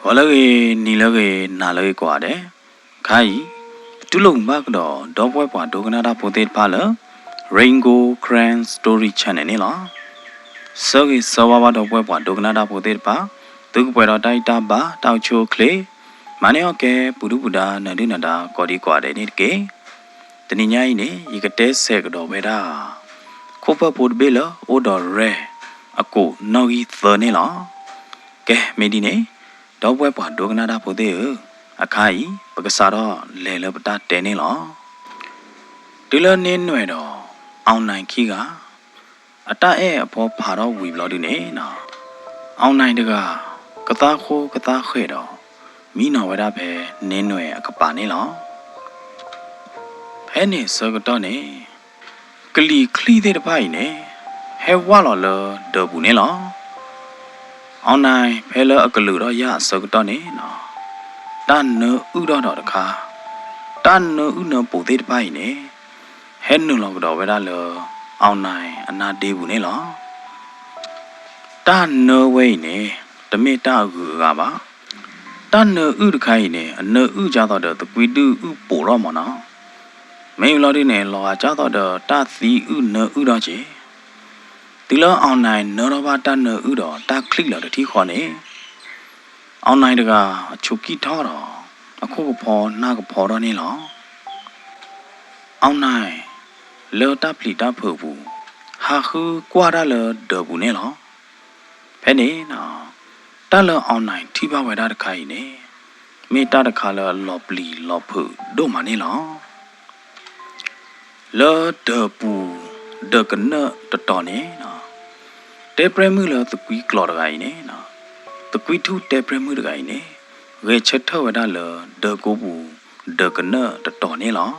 Walagi nilagi nalagi quade. Kai Tulung Bagdo, Dogwapa Doganada Potet Pala, Rainbow Cran Story Channel. Sergi Sawa Dogwapa Doganada Potet Pa, Dugwera Daita Ba, Taucho Clay, Manioke, Budubuda, Nadinada, Godi Quade Nitke, the Ninaine, Yikate Segdo Veda, Cooper Put Billa, Odor Re, Ako, Nogi Thernilla, Ke Medine. Dog web one doganada pode a kai, Bagasara, Lelabata Denilo. Dilla nin wedo, online kiga. Ata a poor paro we bloody na. Online dega, Katako Katahedo. Mina wedape, Ninwe a capanilo. Penny Sergotone. Clee the pine. Have wallow the bunelo. Online Pella a galuda ya Sergotone no. Dan no uda ka. Dan no una potet pine. Head no longer vedalo. Online and not debunelo. Dan no way ne. The meta gaba. Dan no udkaine and no ujada the guidu uporomona. May lodine law jada the tathi no udaji. Tila online no about no udo, that click the tea online the chuki toro, a cocoa paw, nagapo on a law. Online, low tapli tapu, hahu, quadala, dobunelo. Penny, no. Dollar online, tiba without a kaine. Made that a color loply, lopu, do money law. Lo the boo, the gunner, the tony, no. Depremula the quick clorgaine, no. The quitu depremurgaine, which a towadala, the gobu, the gunner, the tony law.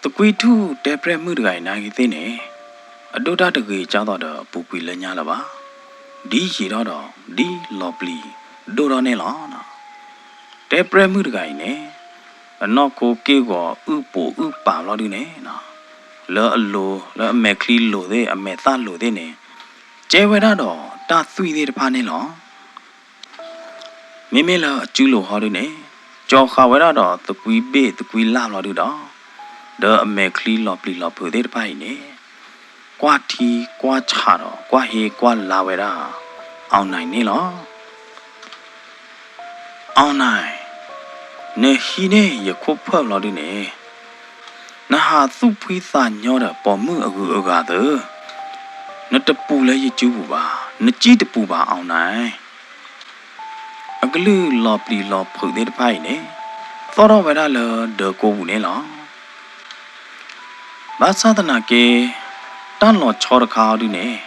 The quitu depremurgaine, thine. A doda the gay jada the pupilanyalaba. D. Girodo, D. Lovely, Doronelana. Depremurgaine. A knock kigo, upo, upa, lodine. La lo, la mecli lo de a meta lo de ne. Jevedado, da 3 de panelo. Mimela, Julo hodine. Jo Haverado, the qui bait, the qui la loduda. The mecli loply lopu de pine. Quati, quacharo, quahe, qua lavera. Online nilo. Online. Nehine, ye copper lodine. Naha supisa nyoda pomu agugado. Not a pula ye juba, Nachi the puba online. A glue loply lop put the pine. Thought of it all the go nelo. Basatanake, done lot chorka dune.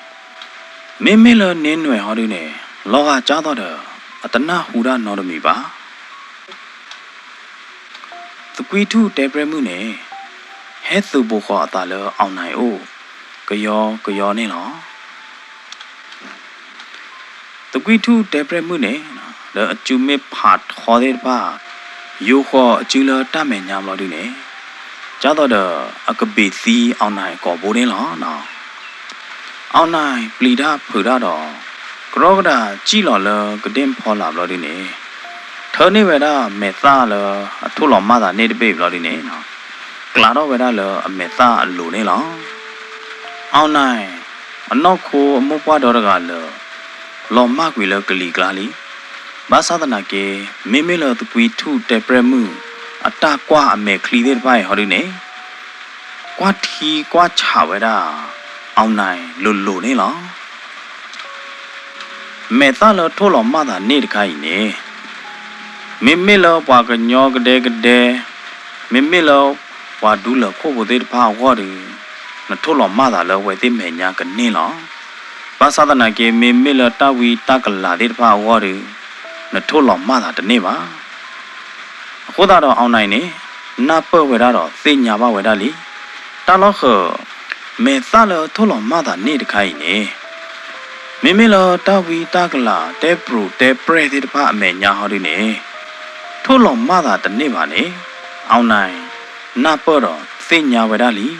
Mimela ninwe hodune, Loga jadada, Atana huda nodomiba. The quitu debremune. Head to Boko Atala online o. Gayo nilo. The quitu debremune, the jume part hoded bar. You ho jula damanyam lodune. Jada the akabi see online gobonelo no. Online bleed up pudado. Groda chilolo gadem pola lodine. Turning weda methala a tulo mother need babe lodine no. Claro vedalo a meta lunela. Online a no co mopa doragalo. Loma quilla galigali. Basadanake, mimila the qui 2 depremu. A taqua a me cleared by horine. Quati quachaveda. Online lulunela. Methala tolo mother need kaine. Mimila waganyog de. Mimilo. Wadula cover the power water. Natolo mother love with the mania can nila. Basadana gave me miller tawi takala the power water. Natolo mother the neighbor. Hodado online, Napa without thin yaba wedali. Talo her. Me thala tolo mother need kaine. Mimilo tawi takala, debru, depre the part mania hodine. Tolo mother the neighbor ne. Online. Naporo, Thinya Vedali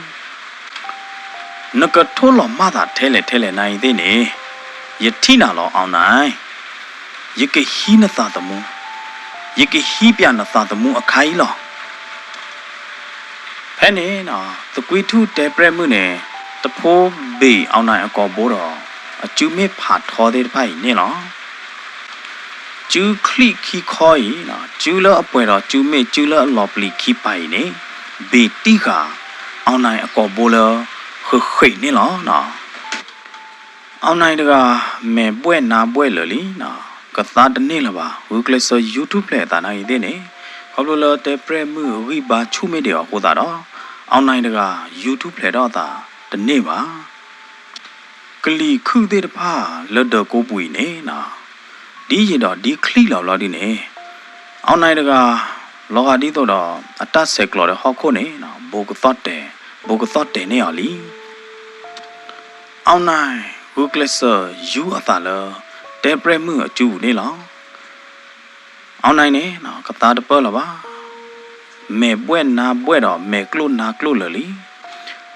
Nakatolo mother tele nine dene, Yetina lo online. ရကဟီနသာတမူရကဟီပြနသာတမူအခိုင်လောဖဲနေနော်တကွေထုတဲပရမှုနဲ့တဖိုးဘေးအောင်နိုင်အကောဘိုးတော်အကျူမေဖာထော်တဲ့ဖိုင်နေလောကျူခလိခီခေါ်နော်ကျူလအပွဲတော်ကျူမေကျူလအလော်ပလီခီပိုင်နေဘေတီကအောင်နိုင်အကောဘိုးလခိနေလောနော်အောင်နိုင်တကမဲပွဲနာပွဲလလီနော်ကစားတနေ့လပါဝူကလဆာ YouTube လေတာနိုင်တဲ့နေခေါပလိုတဲပရမှုဝိပါချုမေတဲ့ဟိုတာတော့အောင်နိုင်တက YouTube လေတော့တာတနေ့ပါကလီခုတဲ့တဖာလွတ်တော့ကိုပွေနေနော်ဒီရတော့ဒီခလီလောက်ဒီနေအောင်နိုင်တကလောကဒီတော့အတဆက်ကလော်ဟောက်ခုနေနော်ဘောကသော့တဲ့နေရလီအောင်နိုင်ဝူကလဆာ ယူအတာလတဲပရမှုအကျူနေလောအောင်နိုင်နေနော်ကတာတပေါ်လပါမဲပွဲနာပွဲတော့မဲကလို့နာကလို့လလီ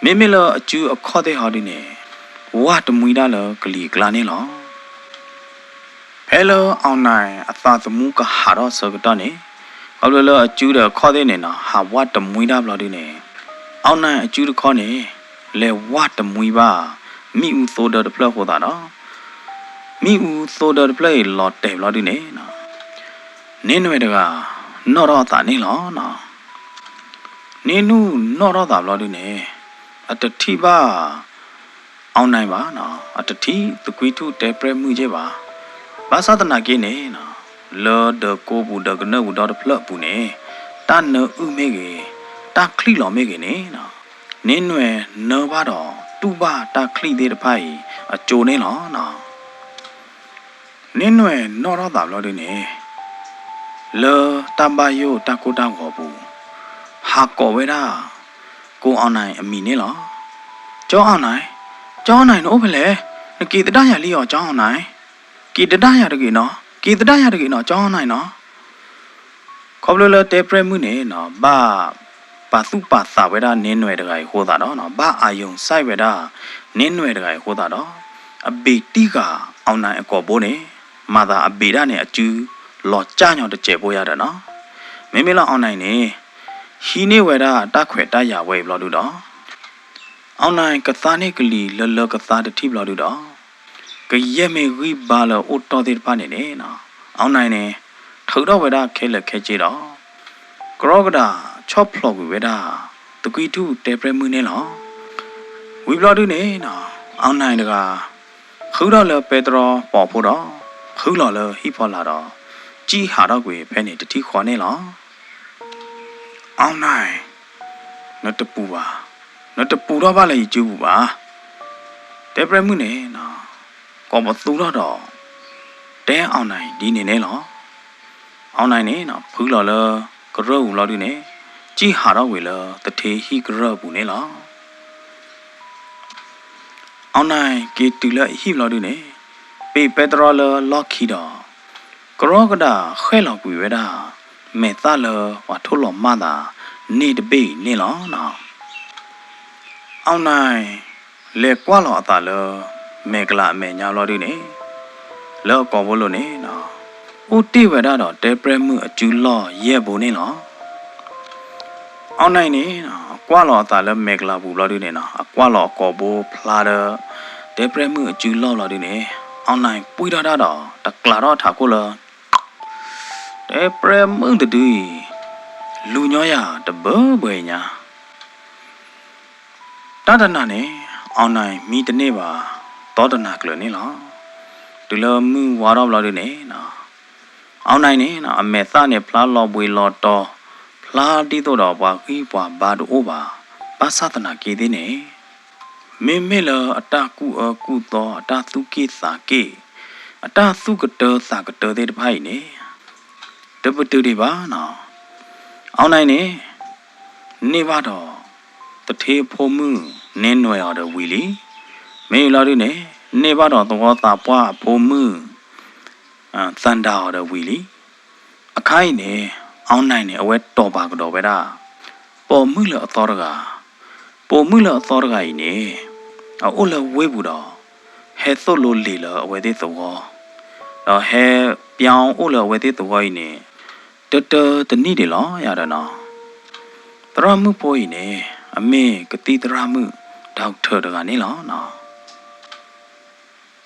မေလအကျူအခေါ်တဲ့ဟာဒီနေဝတ်တမွေးတာလကလီကလာနေလောဟဲလိုအောင်နိုင်အသာသမူးကဟာတော့စကတော့နေဟောလအကျူတော့ခေါ်တဲ့နေနော်ဟာဝတ်တမွေးတာဘလို့ဒီနေအောင်နိုင်အကျူတခေါ်နေလေဝတ်တမွေးပါမိဦးသိုးတော်ဖလက်ဟောတာနော်မိဦးသိုးတော်ဖလက်လော်တယ်ဘလို့ဒီနေနော်နင်းွယ်တကနော်တော့တာနေလောနော်နင်းနူနော်တော့တာဘလို့ဒီနေအတတိပါအောင်နိုင်ပါနော်အတတိတကွီထုတဲပရမှုကျပါဘာသာတနာကိနေနော်လောဒကိုဘူးဒကနဘူးဒေါ်ဖလက်ဘူးနေတာနဥမေကေတာခလီလော်မေကေနေနော်နင်းွယ်နောပါတော့တူပါတာခလီသေးတဖိုင်အကျိုးနေလောနော်နင်းွယ်နော်တော့တာလို့ဒီနေလောတမ်ပါယိုတာကိုတောင်းခေါ်ဘူးဟာကောဝဲတာကိုအောင်နိုင်အမိနေလောကျောင်းအောင်နိုင်တော့ဖလဲကေတတရလီရောကျောင်းအောင်နိုင်ကေတတရတကေနော်ကျောင်းအောင်နိုင်နော်ခေါပလလတဲပရမှုနေနော်ပါစုပါစာဝဲတာနင်းွယ်တကယ်ဟိုတာတော့နော်ဘာအာယုံဆိုင်ဝဲတာနင်းွယ်တကယ်ဟိုတာတော့အဘေတိကအောင်နိုင်အကောဘိုးနေမာသာအဘေတာနဲ့အကျူလော်ကြညောတကျဲပိုးရတယ်နော်မေလောက်အောင်နိုင်နေဟီနေဝဲတာတခွဲတရဝဲဘလို့လို့တော့အောင်နိုင်ကစားနေကလီလကစားတတိဘလို့လို့တော့ကရဲမေဝိဘာလောအိုတော်တဲ့ဖာနေနေနော်အောင်နိုင်နေထောက်တော့ဝဲတာခဲလက်ခဲကြည့်တော့ကရောကတာချော့ဖလော့ဝဲတာတကွီတူတဲပရမှုနေလောဝီဘလို့နေနော်အောင်နိုင်တကခုတော့လပေတရောပေါ်ဖို့တော့ခုလော်လဟိဖောလာတော့ကြီးဟာတော့ကွေဖဲနေတတိခေါ်နေလောအောင်နိုင်နတ်တပူတော့ပါလေကျူးဘူးပါတဲပရမှုနေနော်ကောမသူတော့တဲအောင်နိုင်ဒီနေနေလောအောင်နိုင်နေနော်ဖူးလော်လကရော့ဦးလော်ဒီနေကြီးဟာတော့ဝေလတထေဟိကရော့ဘူးနေလောအောင်နိုင်ကေတူလဟိလော်ဒီနေပေပက်တရောလလော့ခီတော့ကရော့ကတာခဲလောက်ကွေဝဲတာမေသလဝါထိုးလော်မတာနေတပိနေလောနော်အောင်နိုင်လေကွာလောအတာလမေကလာအမေညာလော်ဒီနေလောကောဘလို့နေနော်ဦးတိဝဲတာတော့တဲပရမှုအကျူလော်ရဲ့ဘူးနေနော်အောင်နိုင်နေနော်ကွာလောအတာလမေကလာဘူးလော်ဒီနေနော်အကွာလောကောဘဖလာတဲပရမှုအကျူလော်လော်ဒီနေအောင်နိုင်ပွေတာတော့တကလာတော့ထားကိုလောတဲပရမှုတူလူညောရတဘဘွေညာတဒနာနဲ့အောင်နိုင်မိတနေ့ပါသောတနာကလနေလားဒီလိုမှုဝါတော့လို့နေနော်အောင်နိုင်နေနော်အမေသနဲ့ဖလားလော်ပွေလော်တော်ဖလားတီးတော့ဘာခီးပွားဘာတို့ပါဘာသဒနာကေသေးနေမေလအတကူအကူတော်အတသုကိစာကေအတသုကတောစာကတောတဲ့တဖိုင်နေတပတူတွေပါနော်အောင်နိုင်နေပါတော့တထေဖိုမှုနင်းနွယ်ရတဲ့ဝီလီမေလာရီနေပါတော့သောတာပွားဖိုမှုသန္တာရတဲ့ဝီလီအခိုင်နေအောင်နိုင်နေအဝဲတော်ပါကတော့ပဲတာပေါ်မှုလအတော်တကဤနေအိုလဝေးဘူးတော့ဟဲသုလိုလီလအဝဲသေးသော တော့ဟဲပြောင်းအိုလဝဲတဲ့တော်ကြီးနေတတနိတယ်လောရတာနော်တရမှုပိုးကြီးနေအမေကတိတရမှုဒေါက်တာတကနေလောနော်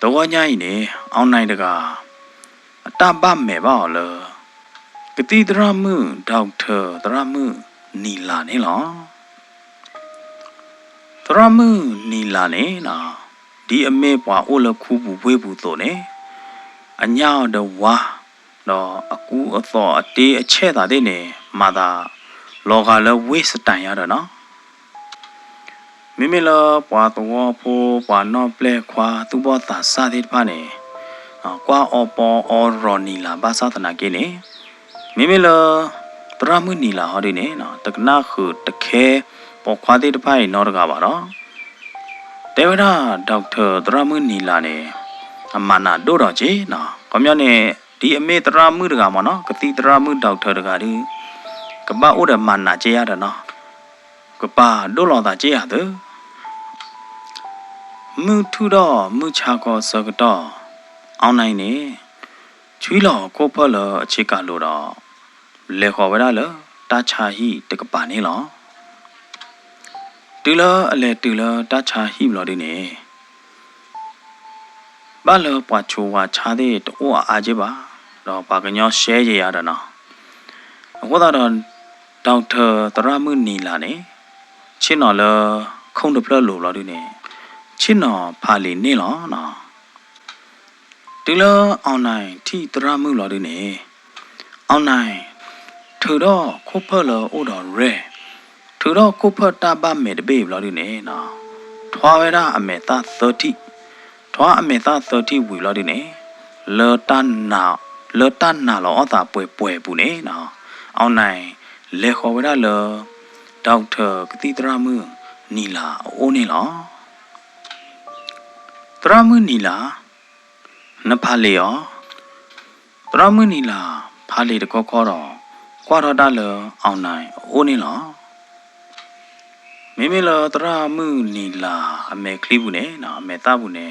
တော်ညာကြီးနေအောင်နိုင်တကအတပမဲ့ပါလောကတိတရမှုဒေါက်တာတရမှုနီလာနေလောတရမှုနီလာနေနော်ဒီအမေပွားအိုလခုဘူးဝေးဘူးတော့နေအညာတော့ဝါတော့အကူအသောအတေးအချက်တာတဲ့နေမာသာလောကလည်းဝေးစတိုင်ရတော့နော်မိမိလောပွားတော်ဖို့ပွားနော်ပလက်ခွာသူဘောသာစာတဲ့ပါနေကွာအော်ပေါ်အော်ရော်နီလာဘာသာတနာကိနေမိမိလောတရမှုနီလာဟောဒီနေနော်တကနာခုတခဲပေါ်ခွာတဲ့တဖိုင်နော်တကပါတော့တေဝရာဒေါက်တာတရမှုနီလာနေအမနာတို့တော့ကြီးနော်ကောမျိုးနေဒီအမေတရမှုတကမနော်ကတိတရမှုဒေါက်တာတကဒီကပအိုးရမနာကြေရတော့နော်ကပတို့လောတာကြေရတယ်မူထူတော့မူချာကောစကတော့အောင်နိုင်နေချွေးလောကိုဖလောအချစ်ကလို့တော့လေခေါ်ဝရလတာချာဟီတကပါနေလောတူလအလေတူလတာချာဟီမလို့ဒီနေဘာလို့ပွားချိုဝါချာတဲ့တိုးအားကြီးပါတော့ဘာကညောရှဲရရတာနော်အခုတော့ဒေါက်တာတရမှုနီလာနေချင်းတော်လခုံတပလလို့လို့ဒီနေချင်းတော်ဖာလီနေလောနော်တူလအောင်နိုင်ထီတရမှုလို့ဒီနေအောင်နိုင်ထူတော့ခုဖလောအိုတော်ရဲထူတော့ခုဖတာပါမေတပေးလို့ဒီနေနော်ထွာဝရအမေတာ30ထွာအမေတာ30ဝီလို့ဒီနေလောတန်နာလောအတာပွဲဘူးနေနော်အောင်နိုင်လေခေါ်ဝရလောဒေါက်တာကတိတရမှုနီလာအိုးနေလောတရမှုနီလာနဖာလေယောတရမှုနီလာဖာလေတကောခေါ်တော့ကွာတော့တလောအောင်နိုင်အိုးနေလောမိမိလောတရမှုနီလာအမေကလိဘူးနေနော်အမေတာဘူးနေ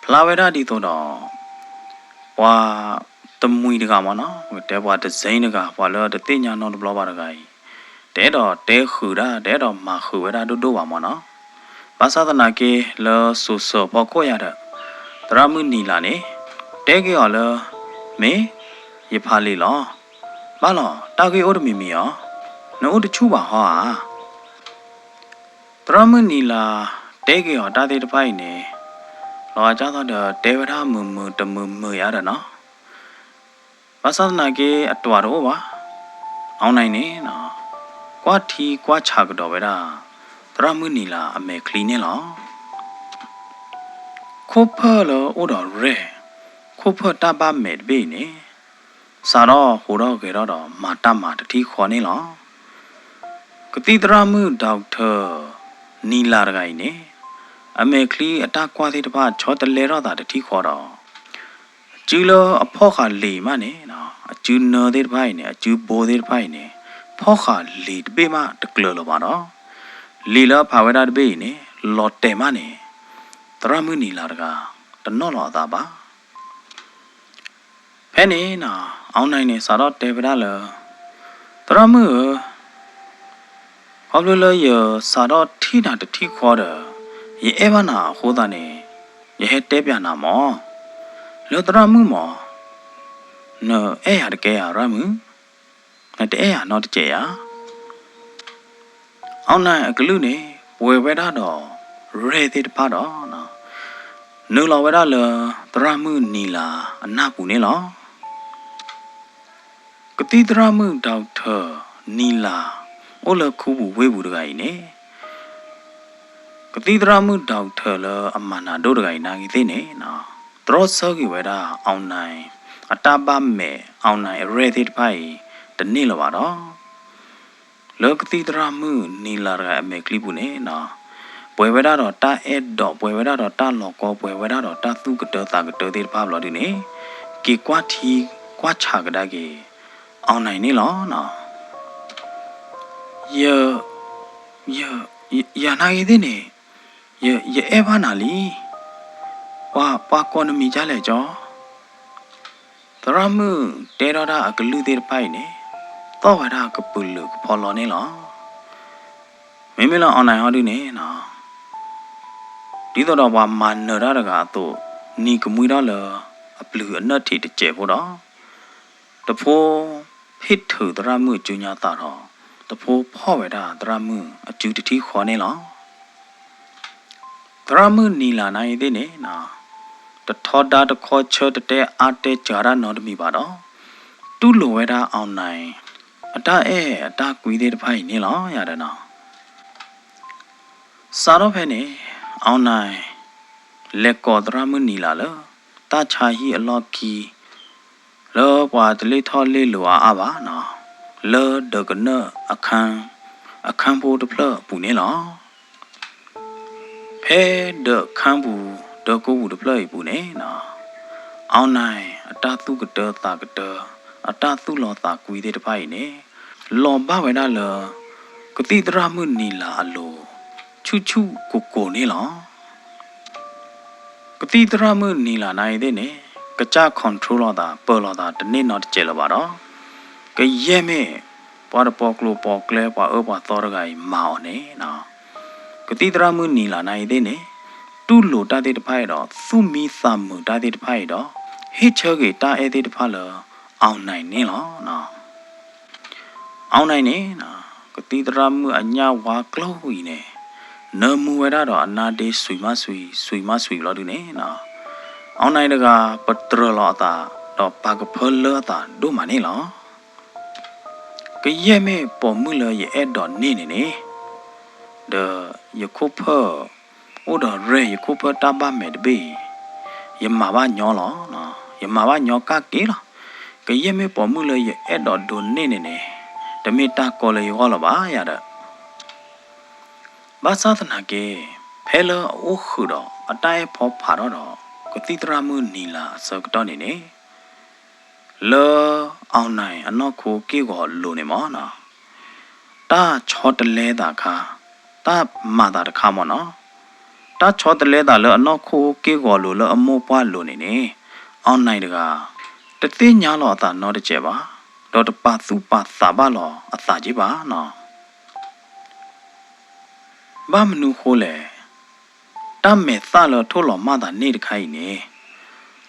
ဖလာဝရဒီတော့ဝါတမွေတကမနော်တဲဘွားဒဇိန်းတကဘွာလောတတိညာနော်တဘလပါတကကြီးတဲတော့တဲခူတာတဲတော့မခူဝဲတာတို့ပါမနော်ဘာသာတနာကေလောဆူဆောပေါ်ကိုရတဲ့တရမှုနီလာနေတဲကေော်လောမေရဖာလီလောဘာလောတာကေအိုတမီမီယောနို့တချူပါဟောတရမှုနီလာတဲကေော်တာတေတဖိုင်နေလောကြတော့တဲဝရမတမရတဲ့နော်ဘာသာနာကေအတော်တော့ပါအောင်နိုင်နေနော်ကွာထီကွာချာကတော့ပဲဒါတရမှုနီလာအမေကလီနေလောခိုးဖလောအိုတော်ရဲခိုးဖတာပါမဲ့ဘေးနေစာတော့ဟိုတော့ကေတော့မာတမာတတိခေါ်နေလောကတိတရမှုဒေါက်တာနီလာတကိုင်းနေအမေကလီအတာကွာသေးတပါချောတလဲတော့တာတတိခေါ်တော့ကျူလောအဖော့ခါလေမနေနော်အကျူနော်သေးတဖိုင်နေအကျူဘိုးသေးတဖိုင်နေဖော့ခါလေတပေးမတကလလောပါတော့လီလောဖာဝဲတာတပေးနေလော်တဲမနေတရမှုနီလာတကတနော့လောသာပါဖဲနေနော်အောင်နိုင်နေစာတော့တေဗရာလောတရမှုဟောလို့လောရစာတော့ထိတာတတိခေါ်တယ်ရေအဲဘာနာဟိုးတာနေရေဟဲတဲပြနာမောလောတရမှုမောနော်အဲရတကယ်ရမှုနဲ့တဲရနော်တကြရအောင်နိုင်အကလူနေဝယ်ဝဲတာတော့ရဲသေးတပါတော့နော်နူလောဝဲတာလောတရမှုနီလာအနာပူနေလောကတိတရမှုဒေါက်တာနီလာအိုလခုဘူးဝေးဘူးတကကြီးနေကတိတရမှုဒေါက်တာလောအမနာတို့တကကြီးနာကြီးသိနေနော်တရောဆောကြီးဝဲတာအောင်နိုင်အတပါမဲ့အောင်နိုင်ရဲသေးတဖိုင်တနေ့လောပါတော့လောကတိတရမှုနီလာရအမေကလိဘူးနေနော်ပွဲဝဲတာတော့တာအဲ့တော့ပွဲဝဲတာတော့တာလောကောပွဲဝဲတာတော့တာသူကတောတာကတောသေးတပါဘလို့ဒီနေကေကွာထီကွာချာကဒါကေအောင်နိုင်နေလောနော်ရနာရည်သေးနေရအဲဘာနာလီပွားကောနမီကြလဲကြော တရမှုတဲတော်တာအကလူသေးပိုင်နေတော့ဝရကပူလူဖော်လော်နေလောမိမလောအွန်လိုင်းဟောဒီနေနော်ဒီတော့ဘာမန်နရကတော့နီကမွေတော့လအပလူအနတ်တီတကျဲဖို့တော့တဖိုးဟစ်ထူတရမှုကျညာတာတော့တဖိုးဖော့ဝဲတာတရမှုအကျူတတိခေါ်နေလောတရမှုနီလာနိုင်သေးနေနော်တထောတာတခေါ်ချတတဲ့အတဲကြရနော်တမီပါတော့တူးလိုဝဲတာအောင်နိုင်အတအတကွီသေးတဖိုင်နေလောရတယ်နော်စာတော့ဖဲနေအောင်နိုင်လက်ကောတရမှုနီလာလတချာဟီအလော့ကီလောပွားတလေးထော်လေးလိုအားပါနော်လောဒကနအခန်းဖို့တဖလပူနေလောဖဲဒခန်းဘူးဒကိုဘူးတဖလပူနေနော်အောင်နိုင်အတသူကတတာကတအတသူလောတာကွီတဲ့တဖိုင်နေလောဘဝဲနာလကတိတရမှုနီလာအလိုချူချူကိုနေလောကတိတရမှုနီလာနိုင်တဲ့နေကကြကွန်ထရိုလောတာပေါ်လောတာတနေ့တော့ကျဲလောပါတော့ကရဲမဲပွားပေါ်ကလိုပေါ်ကလဲပွားအပွားသောရဂိုင်မောင်းနေနော်ကတိတရမှုနီလာနိုင်တဲ့နေတူးလိုတတဲ့တဖိုင်တော့သူမီသမှုတတဲ့တဖိုင်တော့ဟိချောကေတာအဲတဲ့တဖလောအောင်နိုင်နေလောနော်အောင်နိုင်နေနော်ကတိတရမှုအညာဝါကလောဝီနေနမူဝရတော့အနာတေးဆွေမဆွေလို့ဒီနေနော်အောင်နိုင်တကပတရလောတာတော့ပါကဖလောတာတို့မနေလောကရဲမဲပေါ်မှုလရဲ့အဲ့တော့နေဒယခုဖဩဒရဲယခုဖတာဘာမဲတဘေယမဘာညောလောနော်ယမဘာညောကကေလောကရဲမဲပေါ်မှုလရဲ့အဲ့တော့ဒိုနေဓမေတာကောလေရောလောပါရတဲ့ဘာသာသနာကေဖဲလောအိုခုတော့အတိုင်ဖောဖာတော့ကတိတရမှုနီလာစကတော့နေလောအောင်နိုင်အနောက်ကိုကေကိုလိုနေမောနော်တာချောတလဲတာခါတာမာတာတခါမောနော်တာချောတလဲတာလောအနောက်ကိုကေကိုလိုလောအမောပွားလိုနေအောင်နိုင်တကတသိညာလောတာနော်တကျဲပါတော့တပါသူပါသာပါလောအသာကြီးပါနော်ဘာမနုခိုးလေတမဲသလောထိုးလောမတာနေတခိုင်နေ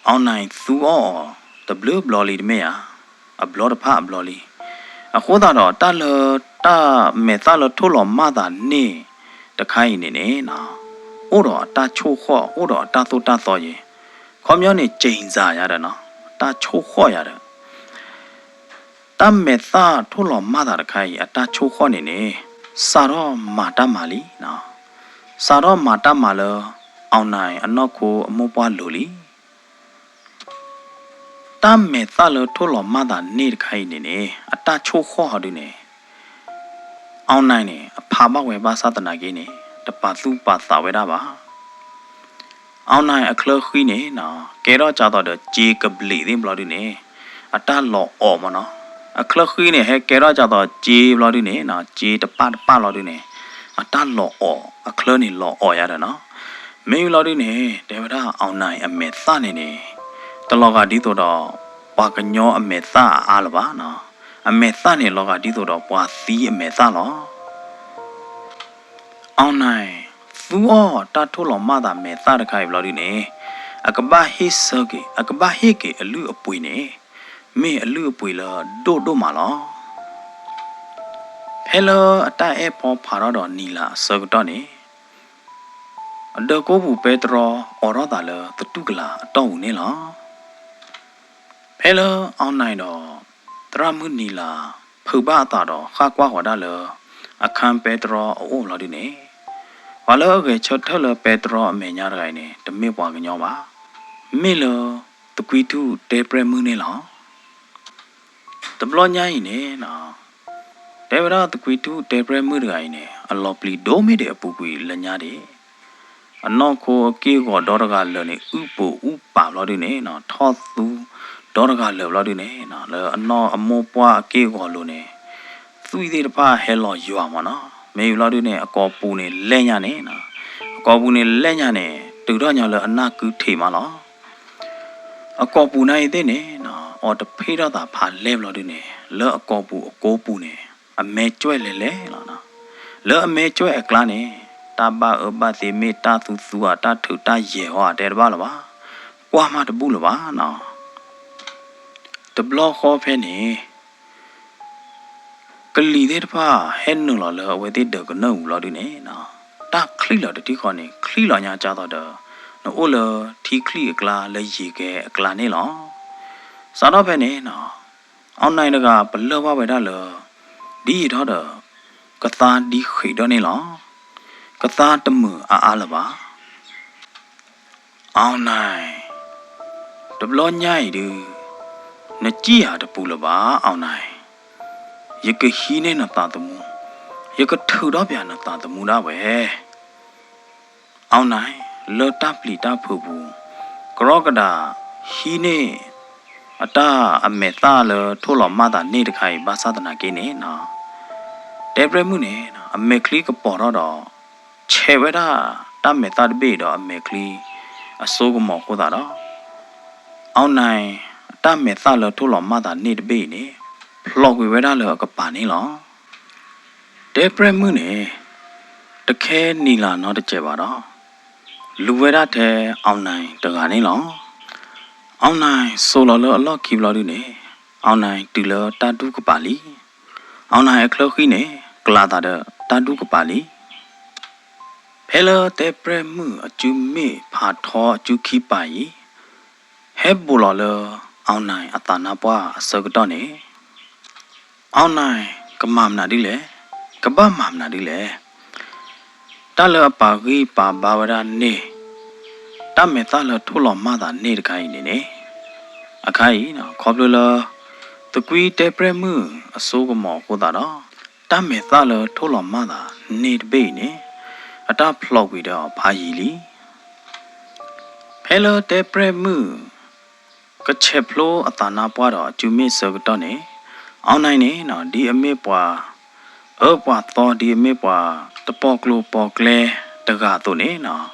အောင်နိုင်သူအောတဘလဘလလီတမဲအဘလတဖအဘလလီအခုတော့တလတမဲသလောထိုးလောမတာနေတခိုင်နေနော်ဩတော့တချိုးခော့ဩတော့တသုတသောရင်ခေါမျောနေကျိန်စားရတယ်နော်တချိုးခော့ရတယ်တမဲသထိုးလောမတာတခိုင်အတချိုးခော့နေစာတော့မာတမာလီနော်စာတော့မာတမာလအောင်နိုင်အနောက်ကိုအမောပွားလိုလီတမဲသလထိုးလောမတာနေတခိုင်နေအတချိုးခော့ဟာဒီနေအောင်နိုင်နေအဖာမဝဲပါသဒနာကြီးနေတပါသူပါသာဝဲတာပါအောင်နိုင်အခလခီနေနော်ကဲတော့ကြတော့ဂျေကပလီသိမလို့ဒီနေအတလောအော်မနော်အခလခီနေဟဲကဲတော့ကြတော့ဂျေဘလို့ဒီနေနော်ဂျေတပလို့ဒီနေအတလောအော်အခလနေလောအော်ရတယ်နော်မင်းလို့ဒီနေဒေဝဒအောင်နိုင်အမေသနေတလောကဒီတော့ပါကညောအမေသအားလပါနော်အမေသနေလောကဒီတော့ပွားသီးအမေသလောအောင်နိုင်သူအောတထိုးလောမတာမေသတခိုင်ဘလို့ဒီနေအကဘာဟိစကေအကဘာဟိကေအလူအပွေနေမင်းအလူအပွေလာတို့မှာလောဖဲလောအတအဲပေါ်ဖာတော့နီလာစကတော့နေအဒကိုဘူးပေတရောအော်ရတာလတတုကလာအတော့နေလောဖဲလောအောင်နိုင်တော့တရမှုနီလာဖူပါတာတော့ခါကွာဟောတာလအခန်းပေတရောအိုးလို့ဒီနေဘာလို့ကချတ်ထလပေတရောအမေညာရိုင်းနေတမေပွားကညောပါမေလောတကွီတူတေပရမှုနေလောတဘလညာရင်နေနော်တေဝရတကွီတူတေပရမှုရိုင်းနေအလောပလီဒိုမီတဲ့အပူကွီလညာတယ်အနောက်ကိုကေကိုဒေါ်ရကလနေဥပူဥပါလို့ဒီနေနော်ထောသူဒေါ်ရကလလို့ဒီနေနော်လေအနောက်အမောပွားကေကိုလို့နေသူ့သေးတပါဟဲလောရွာမနော်မေယူလို့ဒီနေအကောပူနေလဲညာနေနော်အကောပူနေလဲညာနေတူတော့ညာလေအနာကူထေမလားအကောပူနိုင်တဲ့နေနော်ဩ or the pedo da pa level ne le a kopu ne a me chwe le la na le a me chwe a kla ne ta ba se me ta su a ta thu ta ye ho de ba la ba kwa ma de bu la ba na the block ho phe neကလီတဲ့တဖာဟဲနူလာလဝဲတဲ့ဒကနူလာဒီနေနာတာခလီလာတဲ့ဒီခေါနေခလီလာညာကြတော့တော့နိုလထီခလီကလာလေရီကဲအကလာနေလောစာတော့ပဲနေနော်အောင်နိုင်တကဘလောဘပဲဒါလဒီတော့တော့ကသားဒီခိတော့နေလောကသားတမှုအားလပါအောင်နိုင်တဘလောညိုင်ဒီနကြည့်ရတပူလပါအောင်နိုင်ရကဟီနေနတာတမှုရကထူတော့ပြန်နတာတမှုတော့ပဲအောင်နိုင်လော်တပ်လီတာဖူဘူးကရောကဒါဟီနေအတာအမေတာလထိုးလော်မတာနေတခိုင်ဘာသာတနာကိနေနော်တဲပရမှုနေနော်အမေကလီကပေါ်တော့ချေဝဲတာတမေတာတဘေတော့အမေကလီအစိုးကမောခိုးတာတော့အောင်နိုင်တမေတာလထိုးလော်မတာနေတဘေနေဖလော့ဝဲတာလကပါနေလောတဲပရမှုနေတခဲနီလာနော်တကြပါတော့လူဝဲရတဲ့အောင်နိုင်တကနေလောအောင်နိုင်ဆိုလော်လော်အလော့ခီဘလော်ဒီနေအောင်နိုင်တူလော်တာတူကပါလီအောင်နိုင်အခလခီနေကလာတာတဲ့တာတူကပါလီဖဲလော်တဲ့ပရမှုအကျူမေဖာထောအကျူခီပါယီဟဲဘူလော်လော်အောင်နိုင်အတနာပွားအစကတော့နေအောင်နိုင်ကမမနာဒီလေကပမမနာဒီလေတလပါဂီပါဘာဝရနေတမေတလထိုးလော်မသာနေတခိုင်းနေနေအခိုင်နော်ခေါပလလတကွီတေပရမှုအစိုးကမောကိုတာတော့တမေတလထိုးလော်မသာနေတပိနေအတဖလော့ဝီတော့ဘာယီလီဖဲလောတေပရမှုကချက်ဖလိုအတနာပွားတော့ကျူမစ်စကတော့နေအောင်နိုင်နေနော်ဒီအမေပွားပွားတော်ဒီအမေပွားတပေါကလိုပေါကလဲတကတော့နေနော်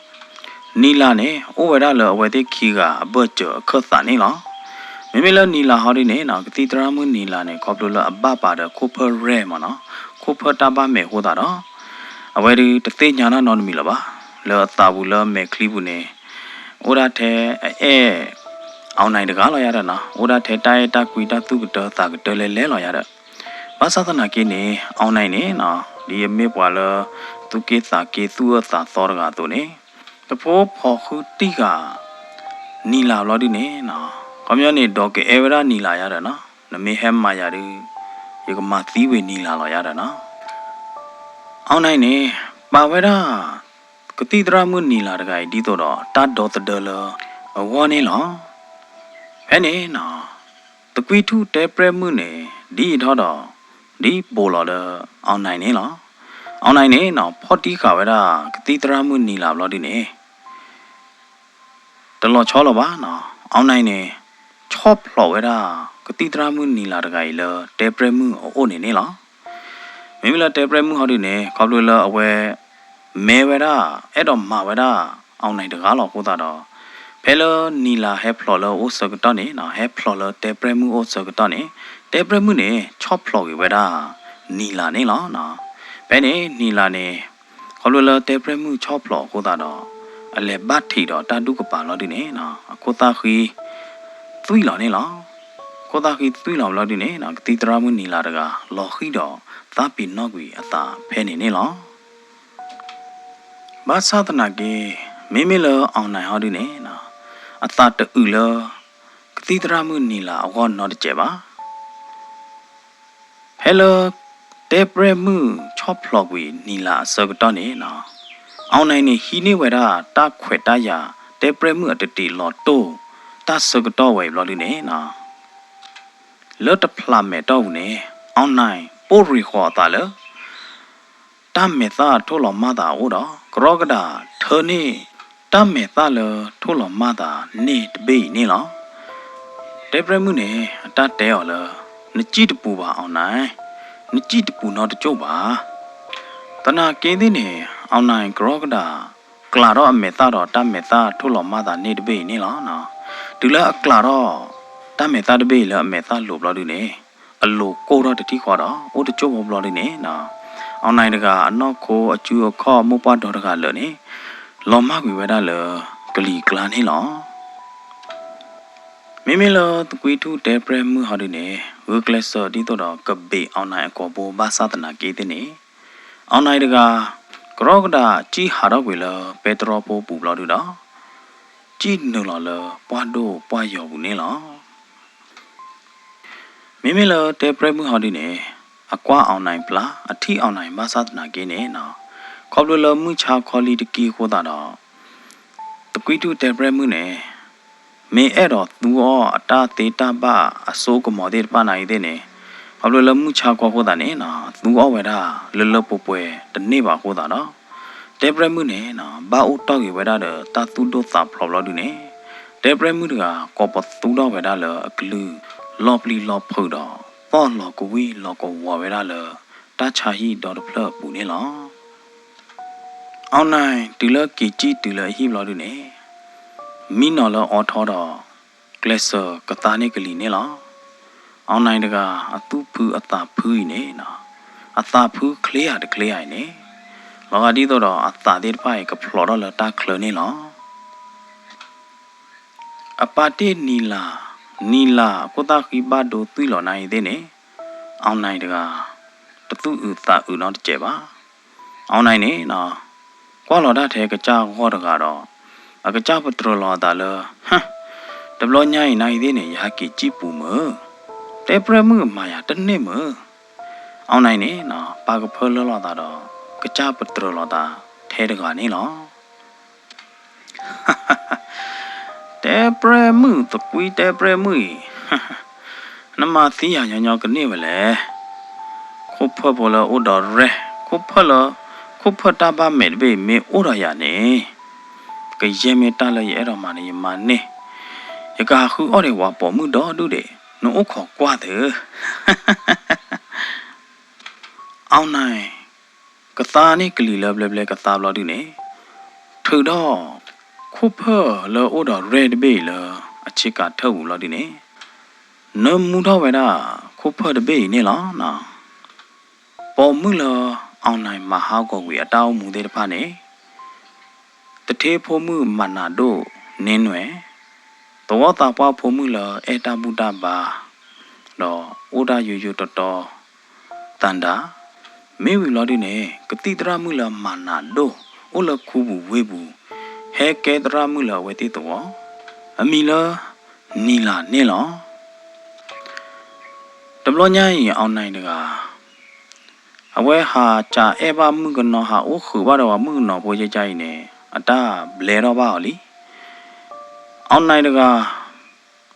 နီလာနေဩဝရလအဝဲတိခီကအဘတ်ကျော်ခတ်စာနေလောမိမိလနီလာဟောဒီနေနော်ကတိတရာမနီလာနေခေါပလိုလအဘပါတဲ့ကိုဖရဲမနော်ကိုဖတာပါမဲဟိုတာတော့အဝဲဒီတသိညာနာနော်မီလပါလောတာဘူးလမဲခလီဘူးနေဩရတဲ့အောင်နိုင်တကားလောရတဲ့နော်ဩရတဲ့တိုင်းတကွီတသူကတော့တာကတော့လဲလောရတဲ့ဘာသာသနာကိနေအောင်နိုင်နေနော်ဒီအမေပွာလသူကိစာကေသူအသာသောရကတော့နေတဖိုးဖော်ခုတိကနီလာလော်ဒီနေနော်ကောမျိုးနေဒေါ်ကေအေဝရာနီလာရတယ်နော်နမေဟဲမာယာဒီရေကမသီးဝေနီလာလော်ရတယ်နော်အောင်နိုင်နေပါဝဲတာကတိတရမှုနီလာတကယ်ဒီတော့တတ်တော်တလဝေါ်နေလောဖဲနေနော်တကွီထုတဲပရမှုနေဒီတော့ဒီပိုလော်လအောင်နိုင်နေလောအောင်နိုင်နေနော်ဖော်တီခါဝဲတာကတိတရမှုနီလာလော်ဒီနေတလောချောလောပါနော်အောင်နိုင်နေချော့ဖလော်ဝဲတာကတိတရမှုနီလာတကယ်လတဲပရမှုအိုနေနေလောမိမလာတဲပရမှုဟောဒီနေခေါပလိုလအဝဲမဲဝဲတာအဲ့တော့မဝဲတာအောင်နိုင်တကားလောကိုတာတော့ဖဲလနီလာဟဲဖလော်လအိုစကတော့နေနော်ဟဲဖလော်လတဲပရမှုအိုစကတော့နေတဲပရမှုနေချော့ဖလော်ဝဲတာနီလာနေလောနော်ဘယ်နေနီလာနေခေါပလိုလတဲပရမှုချော့ဖလော်ကိုတာတော့အလေဘတ်ထီတော့တာတုကပါလော်ဒီနေနော်ကိုတာခီသွီလော်နေလောကိုတာခီသွီလော်လော်ဒီနေနော်တိတရာမှုနီလာတကလော်ခီတော့သပီနော့ကွီအသာဖဲနေနေလောဘာသာတနာကေမိမိလောအောင်နိုင်ဟောဒီနေနော်အသာတူလောကတိတရာမှုနီလာအကောနော်တကြပါဟဲလိုတေပရမှုချော့ဖလော့ကွီနီလာစကတော့နေနော်အောင်နိုင်နေဟီနေဝဲတာတာခွေတာယာတေပရမှုအတတီလော်တိုတာစကတော့ဝဲလော်လီနေနော်လော်တဖလာမဲတော့နေအောင်နိုင်ပိုရီခေါ်တာလေတမေသာထိုးလော်မတာဟိုတော့ကရောကဒါထော်နေတမေသာလေထိုးလော်မတာနေတပိနေလောတေပရမှုနေအတတဲော်လေနကြည့်တပူပါအောင်နိုင်နကြည့်တပူတော့တကြုတ်ပါတနာကင်းသေးနေအောင်နိုင်ကရောကဒါကလာတော့အမေသားတော့တမေသားထိုးလော်မသာနေတပိနေလောနော်ဒီလားကလာတော့တ တာမေတာတဘေးလအမေတာလိုဘလို့ဒီနေအလိုကိုတော့တတိခေါ်တော့အိုတချို့ဘလို့ဒီနေနော်အောင်နိုင်တကအနောက်ကိုအကျူခေါ်မပွားတော်တကလည်းနေလော်မကွေဝဲတာလေကလီကလာနေလောမိမိလောတကွေထူတဲပရမှုဟာဒီနေဝကလစ်စောဒီတော့ကဘေအောင်နိုင်အကောဘောဘာသာတနာကေတဲ့နေအောင်နိုင်တကကရောကဒါကြီးဟာတော့ကွေလပက်ထရိုပိုပူဘလို့ဒီတော့ကြီးနုလော်လပွားတို့ပွားရော်ဘူးနေလောမိမိလောတဲပရမှုဟာဒီနေအကွာအောင်နိုင်ပလားအထီအောင်နိုင်ဘာသာတနာကေနေနော်ခေါပလလမှုချာခေါ်လီတကီခိုးတာတော့တကွီတူတဲပရမှုနေမေအဲ့တော့သူရောအတာတေတာပါအစိုးကမော်တဲ့ပါနိုင်တဲ့နေခေါပလလမှုချာခေါ်ခိုးတာနေနော်သူရောဝဲတာလလပပွဲတနေ့ပါခိုးတာနော်တဲပရမှုနေနော်ဘာအိုတောက်ရဝဲတာတာသူတို့သာဖလော်လို့ဒီနေတဲပရမှုတကကောပသူတော့ဝဲတာလအကလူလော်ပလီလော်ဖို့တော့ပေါ်လော်ကိုဝီလော်ကိုဝဝဲတာလတာချာဟီဒေါ်ဖလပူနေလောအောင်နိုင်တီလကီဂျီတီလဟိဘလို့ဒီနေမီနော်လောအော်ထောတော့ကလစ်ဆာကတာနေကလီနေလောအောင်နိုင်တကအတူဖူအတာဖူးနေနော်အတာဖူးကလေးရတကလေးရနေလောကဒီတော့အတာတဲ့ဖိုင်ကဖလော်တော့လတာခလနေလောအပါတိနီလာကိုတာခိဘဒိုသွီလော်နိုင်တဲ့နေအောင်နိုင်တကတတူဥတာဥနော်တကြပါအောင်နိုင်နေနော်ကွာလော်တာထဲကကြာခေါ်တကတော့အကကြပထရလော်တာလဟမ်တဘလညိုင်းနိုင်သေးနေရာကီကြည့်ပူမတဲပရမှုမာယာတနေ့မအောင်နိုင်နေနော်ပါကဖလော်လော်တာတော့ကကြပထရလော်တာထဲတကနေလောတဲပရမှုတကွီတဲပရမှုနမသီးရညောင်ညောကနေမလဲခုဖဘလောအိုတော်ရဲခုဖလောခုဖတာပါမဲဘေမေအိုရရနေကရဲမေတလည်းအဲ့တော်မနေမနေရကခုအော်တွေဝါပေါ်မှုတော့တူတယ်နို့ခေါ်ကွာတယ်အောင်နိုင်ကသာနေကလီလဘလဘလကသာဘလို့ဒီနေထူတော့ခုဖလောအိုတော်ရဲဒဘေလအချစ်ကထုတ်ဘူးလို့ဒီနေနမူတော့ဝဲတာခုဖဒဘေနေလားနော်ပေါ်မှုလောအောင်နိုင်မဟာကောဝေအတောင်းမူတဲ့တဖာနေတထေဖို့မှုမနာတို့နင်းွယ်တောတာပွားဖို့မှုလောအေတာဘုဒ္ဓဘာတော့ဥဒယူယူတော်တော်တန္တာမေဝီလော်ဒီနေကတိတရမှုလောမနာတို့ဥလခုဘူးဝေဘူးဟဲကဲတရမှုလောဝေတိတော်အမီလောနီလာနေလောတဘလညရင်အောင်နိုင်တကအဝဲဟာကြာအဲပါမှုကနော်ဟာအိုခုဘာတော့မှုနော်ပိုးကြကြရင်နေအတာဘလဲတော့ပါလီအောင်နိုင်တက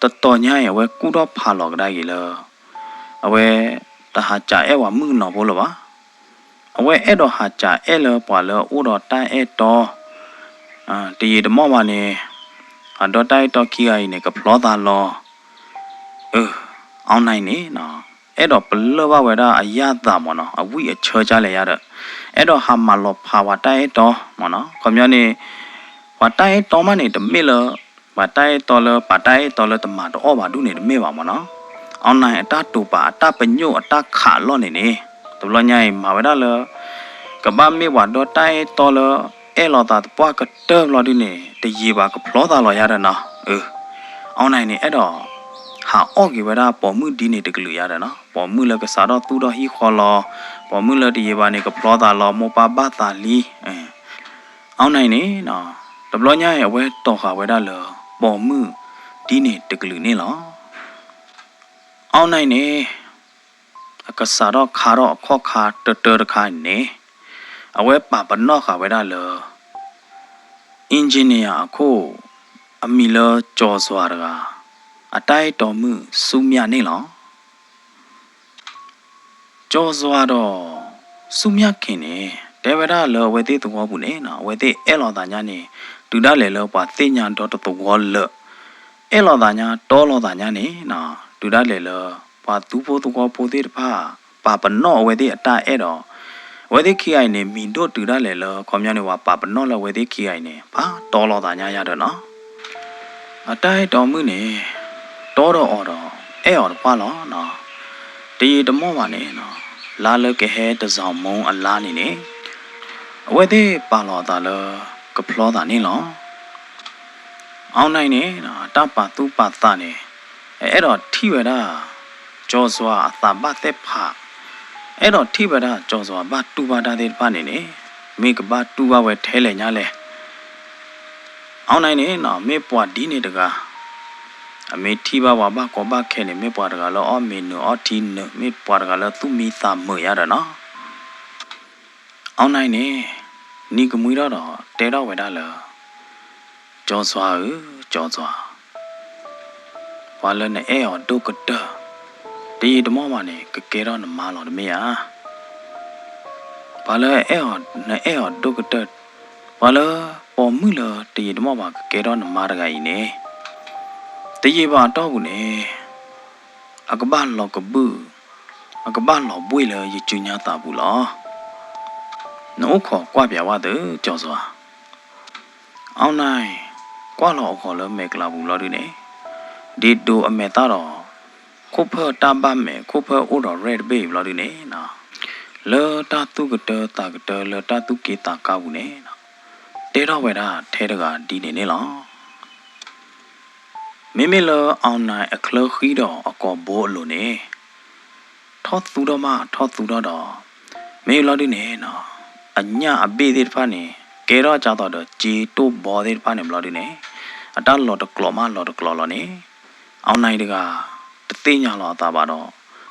တတော်ညရင်အဝဲကူတော့ဖာလောကဒါကြီးလောအဝဲတဟာကြာအဲဝမှုနော်ဘိုးလောပါအဝဲအဲ့တော့ဟာကြာအဲလောပွာလောအိုတော့တန်အဲတော့တီရတမောမနေအတော့တိုက်တော့ခီအိုင်နေကဖလောတာလောအောင်နိုင်နေနော်အဲ့တော့ဘလောဘဝဲတာအရသာမနော်အဝိအချောကြလေရတော့အဲ့တော့ဟာမလောဖာဝတိုက်တော့မနော်ခမနေဝတိုက်တော့မနေတမေလောဝတိုက်တော့လပတိုက်တော့လတမတော့ဘာဒုနေတမေပါမနော်အောင်နိုင်အတတူပါအတပညို့အတခါလော့နေနေတဘလညိုင်မဝဲတာလကဘာမေဝတော့တိုက်တော့လအဲ့လောတာပွားကတဲလော်ဒီနေတရေပါကဖလောတာလော်ရတဲ့နော်အောင်နိုင်နေအဲ့တော့ဟာအော့ကေဝရပေါ်မှုဒီနေတကလူရတယ်နော်ပေါ်မှုလကစားတော့သူတော့ဟီခေါ်လောပေါ်မှုလတရေပါနေကဖလောတာလောမောပါပါတာလီအောင်နိုင်နေနော်တဘလညရဲ့အဝဲတော်ခါဝဲတာလောပေါ်မှုဒီနေတကလူနေလောအောင်နိုင်နေအကစားတော့ခါတော့ခေါခါတတရခိုင်နေအဝဲပါပနော့ခါဝဲတာလောအင်ဂျင်နီယာအခုအမီလောကြော်စွာတကအတိုက်တော်မှုစုမြနေလောကြောစွာတော့စုမြခင်နေတေဝရလောဝေတိတော်ဘူးနေနော်ဝေတိအဲလောတာညာနေဒူဒါလေလောပါသိညာတော်တော်လောအဲလောတာညာတော်လောတာညာနေနော်ဒူဒါလေလောပါသူဖို့တော်ပိုသေးတဖာပါပနော့ဝေတိအတာအဲတော့ဝေတိခိအိုင်နေမီတို့ဒူဒါလေလောခေါမြနေဝပါပနော့လောဝေတိခိအိုင်နေပါတော်လောတာညာရတော့နော်အတိုက်တော်မှုနေ တော်တော်အော်တော့အဲ့အော်ပါလောနော်ဒီတမောပါနေနော်လာလကဟဲတစောင်းမုံအလားနေနေအဝဲသေးပါလောတာလကဖလောတာနေလောအောင်နိုင်နေနော်တပသူပသနေအဲ့တော့ထိဝရကြောစွာအသဘတဲ့ဖအဲ့တော့ထိဝရကြောစွာဘတူပါတာတဲ့ပါနေနေမိကဘတူပါဝဲထဲလေညာလဲအောင်နိုင်နေနော်မေပွားဒီနေတကားအမေထိပါဝါဘကောဘခဲနေမေပွားတကားလောအမေနောအတီနမေပွားတကားလောသူမိသမရရနော်အောင်နိုင်နေနီကမွေတော့တဲတော့ဝဲတာလောကြောစွာကြောစွာဘာလဲနဲ့အဲ့ော်ဒုကတဒီဓမောမနဲ့ကကဲတော့နမလောတမေယာဘာလဲအဲ့ော်နဲ့အဲ့ော်ဒုကတဘာလဲပေါ်မှုလားဒီဓမောမကကဲတော့နမတကကြီးနေတရေပါတော့ဘူးနေအကဘာလောကဘူးအကဘာလောပွေလေရချူညာတာဘူးလားနိုးခေါ်ကွာပြဝတဲ့ကြောစွာအောင်နိုင်ကွာလောခေါ်လဲမေကလာဘူးလားဒီနေဒီဒိုအမေတာတော့ခုဖတာပါမေခုဖအိုတော့ red babe လို့ဒီနေနော်လောတာတုကတတာကတလောတာတုကေတာကောက်ဘူးနေနော်တဲတော့ဝဲတာထဲတကဒီနေနေလောမိမိလောအောင်နိုင်အခလခီတော့အကောဘိုးလို့နေထောသူတော့မထောသူတော့မေလို့ဒီနေနော်အညာအပေးသေးဖာနေကဲတော့ကြတော့ဂျီတိုဘောသေးဖာနေမလို့ဒီနေအတလော်တကလောမလော်တကလော်လို့နေအောင်နိုင်တကတသိညာလောတာပါတော့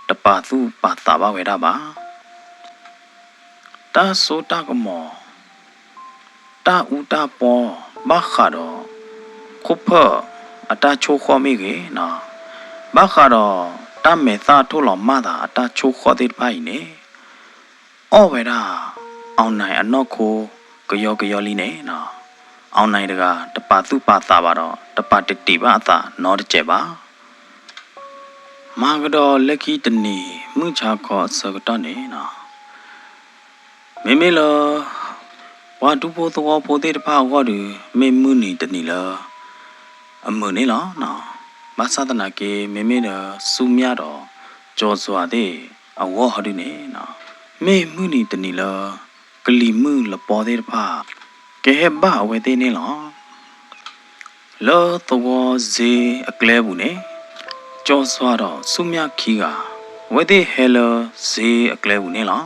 တပါသူပါတာပါဝဲတာပါတာဆိုတာကမောတာဥတာပေါ်ဘာခါတော့ခုဖအတာချိုခေါ်မိကေနော်ဘာခါတော့တမေသာထိုးလောမတာအတာချိုခေါ်တဲ့ပိုင်နေအော်ဝဲတာအောင်နိုင်အနော့ခိုကယောလီနေနော်အောင်နိုင်တကတပါသူပါတာပါတော့တပါတတိပါအသာနော်တကျဲပါမာကတော့လက်ခီတနီမှုချခေါ်စကတော့နေနော်မေမေလောဝါတူဖို့သောဖို့တဲ့တပါဟောတူမေမှုနီတနီလောအမနေလောနော်မသဒနာကေမေမေနစူမြတော့ကြောစွာတဲ့အဝဟောတူနေနော်မေမှုနီတနီလောကလီမှုလပေါ်တဲ့တပါကဲဘဝဲတဲ့နေလောလောသောဇေအကလဲဘူးနေကြောစွာတော့ဆုမြခီကဝဲတဲ့ဟဲလဇေအကလဲဘူးနေလော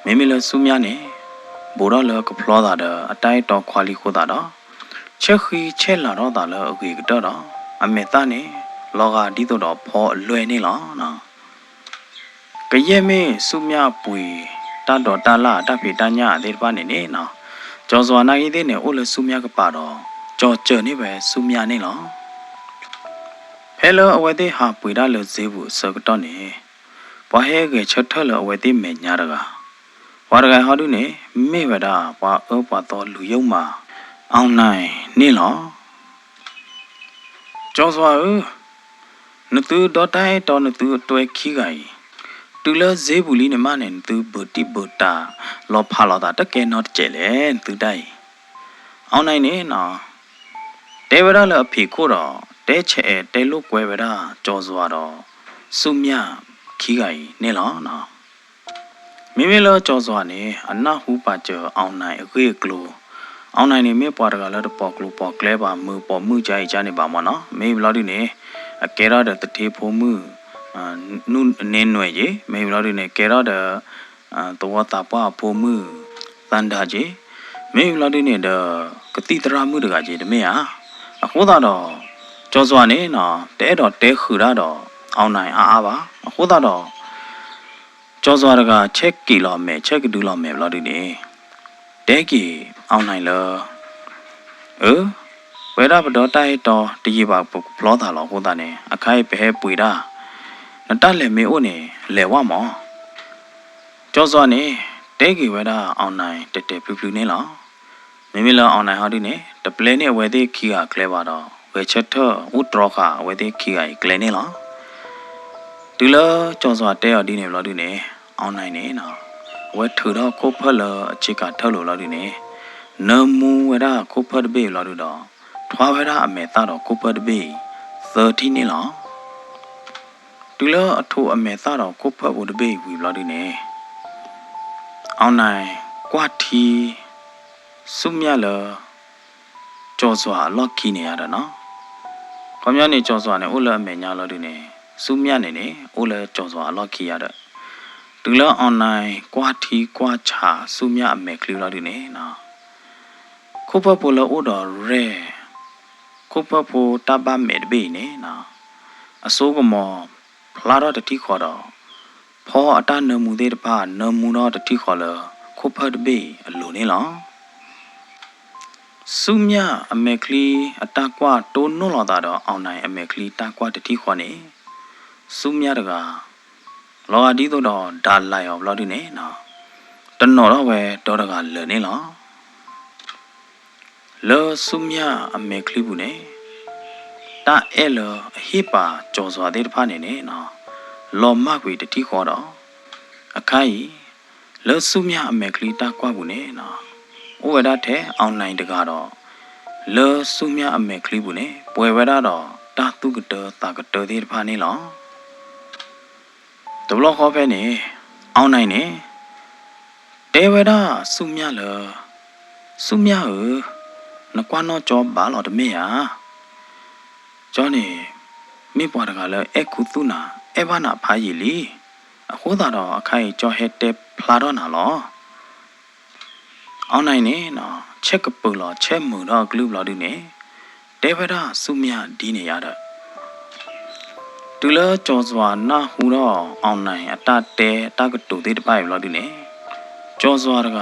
မိမိလဆုမြနေဘောရလကဖလောတာတဲ့အတိုင်းတော့ခွာလီခိုတာတော့ချက်ခီချက်လာတော့တာလအကွေကတော့အမေတနေလောကဒီတော့ဖော်လွယ်နေလောနော်ကရဲမေဆုမြပွေတတော်တလာတဖေတညာတဲ့ပါနေနေနော်ကြောစွာနာကြီးတဲ့နေအိုလဆုမြကပါတော့ကြောကျနေပဲဆုမြနေလောဟဲလိုအဝဲတဲ့ဟာပွေရလဇေဘူးစကတော့နေဘွားဟဲကချက်ထလအဝဲတဲ့မေညာတကဝါရကဟောတုနေမေဝဒဘွားအဘတော်လူယုံမှာအောင်နိုင်နေလောကျော်စွာနသူတော်တိုင်းတော်နသူတွဲခီကိုင်တူလဇေဘူးလီနမနဲ့သူဘတိဘတာလောဖလာတာတကယ်တော့ကျဲလေသူတိုင်းအောင်နိုင်နေနော်တေဝရလအဖေခို့တော့တဲချဲတဲလို့ကွယ်ဝရကျော်စွာတော့စုမြခီကိုင်နေလောနော်မိမိလောကျော်စွာနေအနဟုပါကျော်အောင်နိုင်အခေကလိုအောင်နိုင်နေမေပွားတကလည်းပေါ်ကလိုပေါ်ကလဲပါမှုပေါ်မှုကြိုက်ကြနေပါမနော်မေဘလော်ဒီနေအကဲရတဲ့တတိဖို့မှုနုနေနွယ်ကြီးမေဘလော်ဒီနေကဲရတဲ့တောတာပွားဖို့မှုတန်တာကြီးမေဘလော်ဒီနေတဲ့ကတိတရာမှုတကကြီးတမေဟာအခုတော့ကျော်စွာနေနော်တဲတော့တဲခူရတော့အောင်နိုင်အားပါအခုတော့ကျော်စွာတကချက်ကီလောမဲချက်ကဒူလောမဲဘလော်ဒီနေတဲကီအောင်နိုင်လောဝဲရဘတော်တိုက်တော်တကြီးပါဘလောတာလောဟိုတာနေအခိုင်ပဲပွေတာနတလည်းမေအိုနေလဲဝမောကျော်စွာနေတဲကီဝဲတာအောင်နိုင်တက်တက်ပြူပြူနေလောမိမိလောအောင်နိုင်ဟောဒီနေတပလဲနေဝဲသေးခီကကလဲပါတော့ဝဲချက်ထဥတရောခဝဲသေးခီကကလဲနေလောဒီလောကျော်စွာတဲရဒီနေဘလောဒီနေအောင်နိုင်နေနော်ဝဲထူတော့ကိုဖက်လအချစ်ကထောက်လို့လောဒီနေနမူဝဲတာကိုဖက်တပေလောဒီတော့ထွားဝဲတာအမေတာတော့ကိုဖက်တပေ 30นี่หรอတူလအထိုးအမေသားတော့ကိုဖတ်ဖို့တပိတ်ဝီဘလာဒီနေအောင်နိုင်ကွာတီစုမြလကြောစွာလော့ကီနေရတာနော်ခေါင်းများနေကြောစွာနေအိုလအမေညာလို့ဒီနေစုမြနေနေအိုလကြောစွာလော့ကီရတဲ့တူလအွန်လိုင်းကွာတီကွာချာစုမြအမေကလေးလို့ဒီနေနော်ကိုဖတ်ဖို့လို့အိုတော်ရဲကိုဖတ်ဖို့တပတ်မေတပိတ်နေနော်အစိုးကမောဖလာတော့တတိခေါ်တော့ဖောအတနမှုသေးတပါနမှုတော့တတိခေါ်လခုဖတ်ဘေးအလိုနေလောစုမြအမေကလီအတကွာတိုးနုလောတာတော့အောင်နိုင်အမေကလီတကွာတတိခေါ်နေစုမြတကလောအဒီတော့ဒါလိုက်အောင်ဘလို့ဒီနေနော်တနော်တော့ပဲဒေါ်တကလွနေလောလောစုမြအမေကလီဘူးနေတာအဲလအဟိပါကြော်စွာတဲ့တဖာနေနေနော်လော်မကွေတတိခေါ်တော့အခိုင်လောစုမြအမေကလီတာကွာဘူးနေနော်ဥဝဒတဲ့အောင်နိုင်တကတော့လောစုမြအမေကလီဘူးနေပွဲဝဒတော့တာတုကတတာကတတဲ့တဖာနေလောတဘလခေါ်ပဲနေအောင်နိုင်နေတေဝဒစုမြလောစုမြဟနကွာတော့ကြောဘာလို့တမေဟာကျောင်းနေမိပွားတကလည်းအခုသူနာအဘနာဖားရည်လီအခုသာတော့အခိုင်ကျော်ဟက်တက်ဖလာတော့နာလောအောင်နိုင်နေနော်ချက်ကပူလောချက်မှုတော့ဂလူဘလော်ဒီနေတေဗရာစုမြဒီနေရတဲ့တူလကျော်စွာနာဟူတော့အောင်နိုင်အတတဲတကတူသေးတပိုင်ဘလော်ဒီနေကျော်စွာတက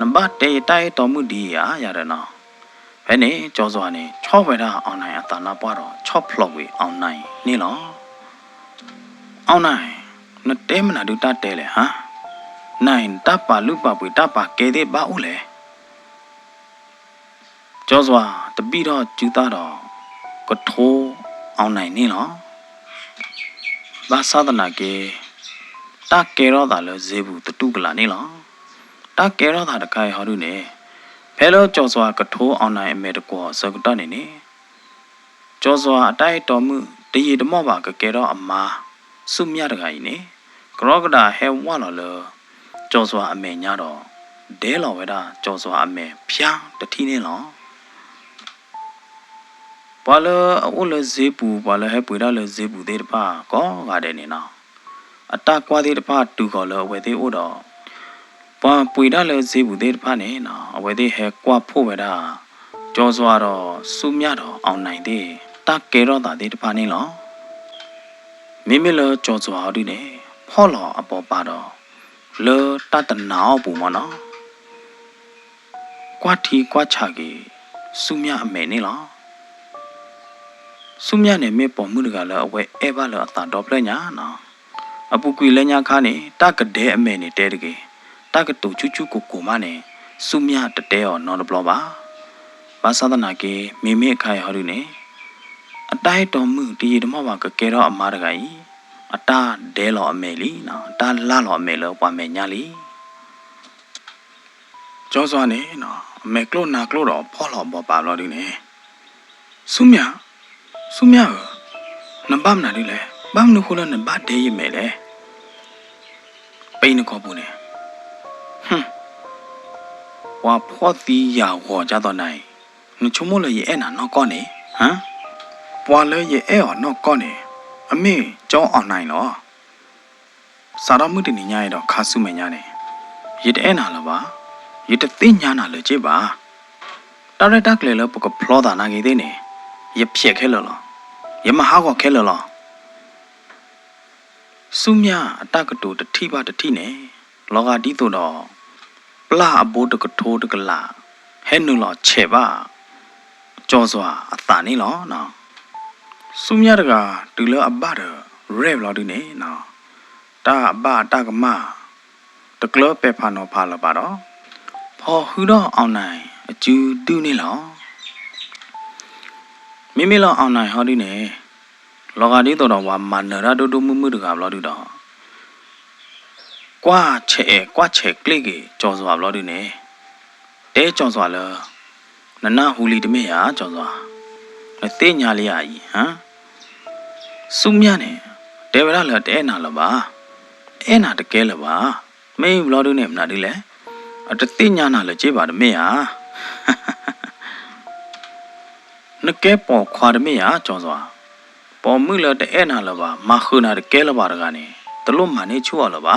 နံပါတ်တေတိုက်တော်မှုဒီရတဲ့နော်ဘယ်နေကြောစွာနေ6ဝဲတာအောင်နိုင်အတနာပွားတော့6ဖလော့ဝေအောင်နိုင်နေလောအောင်နိုင်နတဲမနာဒူတတဲလေဟာနိုင်တပ်ပါလူပပွေတပ်ပါကဲသေးပါဦးလေကြောစွာတပိတော့ကျူသားတော့ကထိုးအောင်နိုင်နေလောဘာသာဒနာကေတကဲတော့တာလဲဇေဘူးတတုကလာနေလောတကဲတော့တာတခိုင်ဟောရုနေဖဲလို့ကြောစွာကထိုးအောင်နိုင်အမေတကောစကတနေနေကြောစွာအတိုက်တော်မှုတရီတမော့ပါကကဲတော့အမာစုမြတကကြီးနေကရောကဒါဟဲဝါလော်လကြောစွာအမေညာတော့ဒဲလော်ဝဲတာကြောစွာအမေဖျားတတိနေလောဘာလအိုလဇေပူဘာလဟဲပွေဒါလဇေပူသေးတပါကောကတဲ့နေနော်အတကွာသေးတပါတူကောလဝဲသေးအိုတော့ပွာပွေဒါလဲဈေးဘူးသေးတဖာနေနော်အဝဲသေးဟဲကွာဖို့ပဲဒါကြောစွာတော့စုမြတော့အောင်နိုင်သေးတကဲတော့တာသေးတဖာနေလောမိမိလောကြောစွာဒီနေဖော်လောအပေါ်ပါတော့လောတတနာပူမနော်ကွာထီကွာချာကြီးစုမြအမေနေလောစုမြနဲ့မေပေါ်မှုတကလည်းအဝဲအဲပါလောအတာတော့ပလက်ညာနော်အပူကွေလဲညာခါနေတကဒဲအမေနေတဲတကေတကတူချူချူကိုမနဲ့စုမြတတဲော်နော်ဘလောပါဘာသာဒနာကေမိမိခိုင်ဟောရုနေအတိုက်တော်မှုတည်ဓမ္မဘာကကဲတော့အမားတကကြီးအတာဒဲလော်အမေလီနော်အတာလာလော်အမေလောပွားမေညာလီကြောစွာနေနော်အမေကလို့နာကလို့တော့ဖော်လော်ပေါ်ပါလော်ဒီနေစုမြနံပါတ်နာဒီလေဘာမနုခုလနံပါတ်ဒဲရမေလေပိန်ကောဘူးနေဝါဖောတီယာဝကြတော့နိုင်နချုံမလို့ရဲ့အဲ့နာတော့ကောနေဟမ်ပွာလဲရဲ့အဲ့ော်တော့ကောနေအမေကျောင်းအောင်နိုင်လောစာရမှုတင်ညာရတော့ခါစုမညာနေရတဲ့အဲ့နာလောပါရတဲ့သိညာနာလို့ကြည့်ပါတရတက်လေလို့ပကဖလောတာနာကြီးသေးနေရဖြစ်ခဲလို့လားရမဟာကောခဲလို့လားစုမြအတကတူတတိပါတတိနေလောကဒီတို့တော့ပလာအဘိုးတကထိုးတကလာဟဲနုလောချေပါကြောစွာအတာနေလောနော်စုမြတကတူလောအဘရရဲဘလောဒီနေနော်တာအဘတာကမတကလောပေဖာနောဖာလပါတော့ဖော်ဟူတော့အောင်နိုင်အကျူတူနေလောမိမိလောအောင်နိုင်ဟောဒီနေလောကဒီတော့ဝါမနရဒုဒုမှုမှုတကဘလောဒီတော့ကွာချဲကလိကေကြောစွာဘလို့ဒီနေတဲကြောစွာလနနဟူလီတမေဟာကြောစွာ တေညာလေးအာကြီးဟမ်စုမြနဲ့တေဝရလတဲနာလပါအဲနာတကဲလပါမင်းဘလော်ဒူနဲ့မနာဒီလေအတတိညာနာလေကြေးပါတမေဟာနကဲပေါ်ခွာတမေဟာကြောစွာပေါ်မှုလတဲနာလပါမခုနာတကဲလပါတကနေတလို့မနေချူရလပါ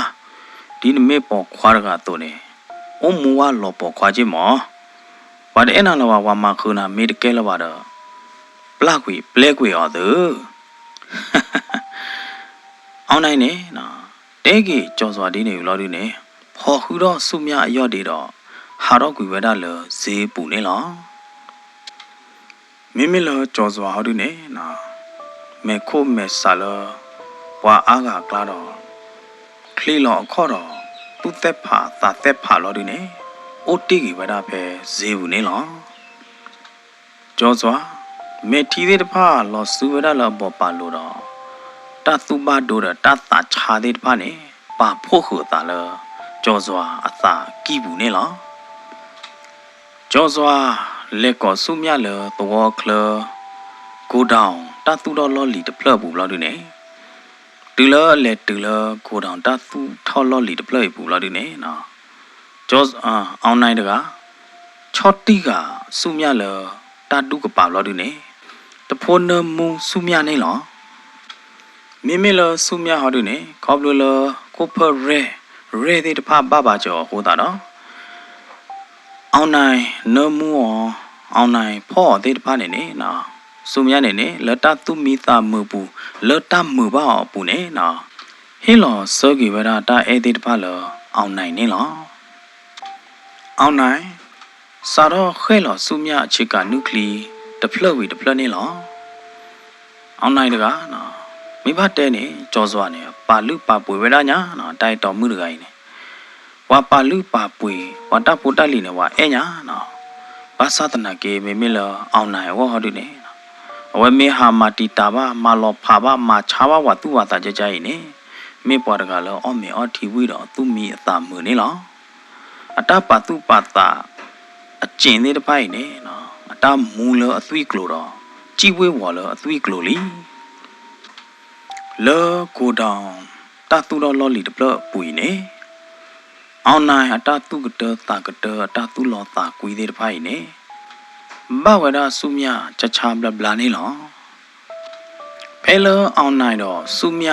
ဒီနမေပေါ်ခွာရကတော့နေအုံမူဝါလောပေါ်ခွာခြင်းမောဘာတဲနာလပါဝါမခုနာမေတကဲလပါတော့ပလက်ကွေပလဲကွေရသူအောင်နိုင်နေနော်တဲကြီးကြောစွာဒီနေလော်ဒီနေဖော်ခူတော့စုမြအရော့ဒီတော့ဟာတော့ကွေဝဒလဈေးပူနေလောမိမိလောကြောစွာဟောဒီနေနော်မေခိုမေဆာလောဘွာအားကကလာတော့ခလီလောခေါ်တော့သူ့သက်ဖာသာသက်ဖာလော်ဒီနေအိုတီကြီးဝဒပဲဈေးဘူးနေလောကြောစွာမေထီသေးတဖာလောစုဝဒလောပေါ်ပါလို့တော့တသုပါဒိုရတသချာသေးတဖာနေပါဖို့ခုတာလောကြောစွာအသာကီဘူးနေလောကြောစွာလက်ကောစုမြလောသောခလကိုတောင်တသုတော်လောလီတဖလဘူးလောဒီနေတူလောလက်တူလောကိုတောင်တသုထောလောလီတဖလဘူးလောဒီနေနော်ကြောအောင်နိုင်တကချော့တီကစုမြလောတတုကပါလောဒီနေတဖိုးနမုံစုမြနေလောမိမိလောစုမြဟောဒီနေခေါပလိုလောကိုဖရဲတဲ့တဖဘဘာကျော်ဟိုတာနော်အောင်နိုင်နမူအောင်နိုင်ဖော့တဲ့တဖနေနေနော်စုမြနေနေလတတုမိသမပူလတမဘာပူနေနော်ဟင်းလောစောကီဝရတာအဲ့တဲ့တဖလောအောင်နိုင်နေလောအောင်နိုင်စာတော့ခဲလောစုမြအချစ်ကနျူကလီတဖလဝီတဖလနေလောအောင်နိုင်တကနော်မိဘတဲနေကြောစွာနေပါလူပါပွေဝရညာနော်တိုက်တော်မှုတကိုင်းနေဝါပါလူပါပွေဝါတပူတက်လီနေဝါအဲညာနော်ဘာသာတနာကေမေမေလအောင်နိုင်ဝဟောဒီနေနော်အဝမေဟာမာတီတာဘာမာလောဖာဘာမာချာဘာဝသူဝါတာကြကြရင်နေမေပေါ်တကလောအောမေအောထီဝီတော့သူမီအတာมือနေလောအတပါသူပါတာအကျင်သေးတပိုက်နေနော်အတမူလအသွိကလိုတော့ကြည်ဝေးဝါလအသွိကလိုလီလောကိုတောင်တတူတော်လော်လီတပလပူနေအောင်နိုင်အတတုကတတာကတအတတူလောတာကွေသေးတဖိုင်နေဘဝရစုမြချချာဘလဘလာနေလောဖဲလောအောင်နိုင်တော့စုမြ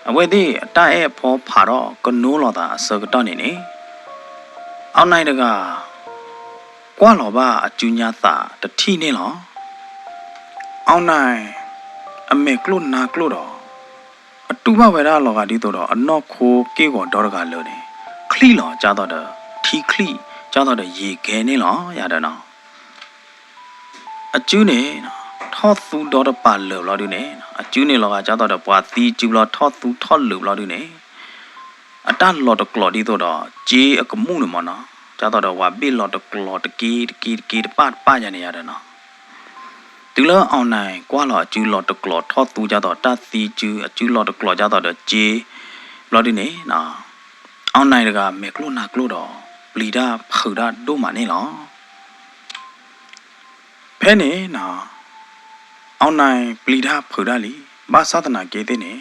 အဝဲသေးအတအဲဖောဖာတော့ကနိုးလောတာအစကတော့နေနေအောင်နိုင်တကကွာလောဘအကျူညာတာတတိနေလောအောင်နိုင်အမေကလုနာကလုတော့အတူမဝဲရလောကဒီတော့အနော့ခိုးကေကောဒေါ်ရကလို့နေခလီလောကြားတော့တယ်ထီခလီကြားတော့တယ်ရေခဲနေလောရတယ်နော်အကျူးနေထော့သူဒေါ်ရပါလောလောဒီနေအကျူးနေလောကကြားတော့တယ်ပွာသီကျူလောထော့သူထော့လောလောဒီနေအတလော်တကလော်ဒီတော့ဂျေအကမှုနေမနော်ကြားတော့တယ်ဝါဘီလော်တကလော်တကီပါညနေရတယ်နော်တူလောအောင်နိုင်ကွာလောအကျူးလောတကလောထော့သူကြတော့တသီကျူအကျူးလောတကလောကြတော့ဂျေဘလော်ဒီနေနော်အောင်နိုင်တကမေကလုနာကလုတော့ပလီဒါဖူဒါဒိုမနေလောဖဲနေနော်အောင်နိုင်ပလီဒါဖူဒါလီဘာသာတနာကေတဲ့နေ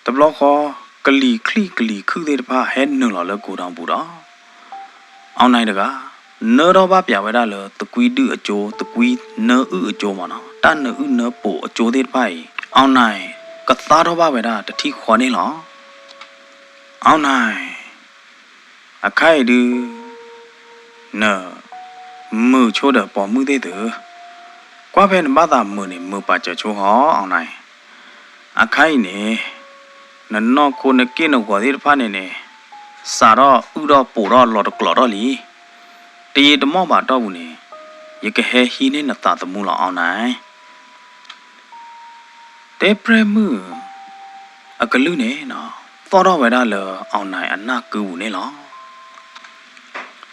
တဘလောခေါ်ကလီခလီခုသေးတဖာဟဲနုလောလကိုတောင်ပူတော့အောင်နိုင်တကနော်တော့ဘာပြဝဲတာလောတကွီတူအကျိုးတကွီနော်ဥအကျိုးမနော်တန်နော်ဥနော်ပိုအကျိုးသေးတဖိုင်အောင်နိုင်ကသားတော့ဘာဝဲတာတတိခေါ်နေလောအောင်နိုင်အခိုင်တူနော်မူချိုးတဲ့ပေါ်မှုသေးတယ်ကွာဖဲနဘာသာမူနေမူပါချချိုးဟောအောင်နိုင်အခိုင်နေနော်ကိုနကိနောကွာသေးတဖာနေနေစာတော့ဥတော့ပိုတော့လော်တော့ကလော်တော့လီတရေတမော့ပါတော့ဘူးနေရကဟဲဟီနေနတာတမှုလောအောင်နိုင်တေပရမှုအကလူနေနော်သောတော့ဝဲတာလောအောင်နိုင်အနာကူနေလော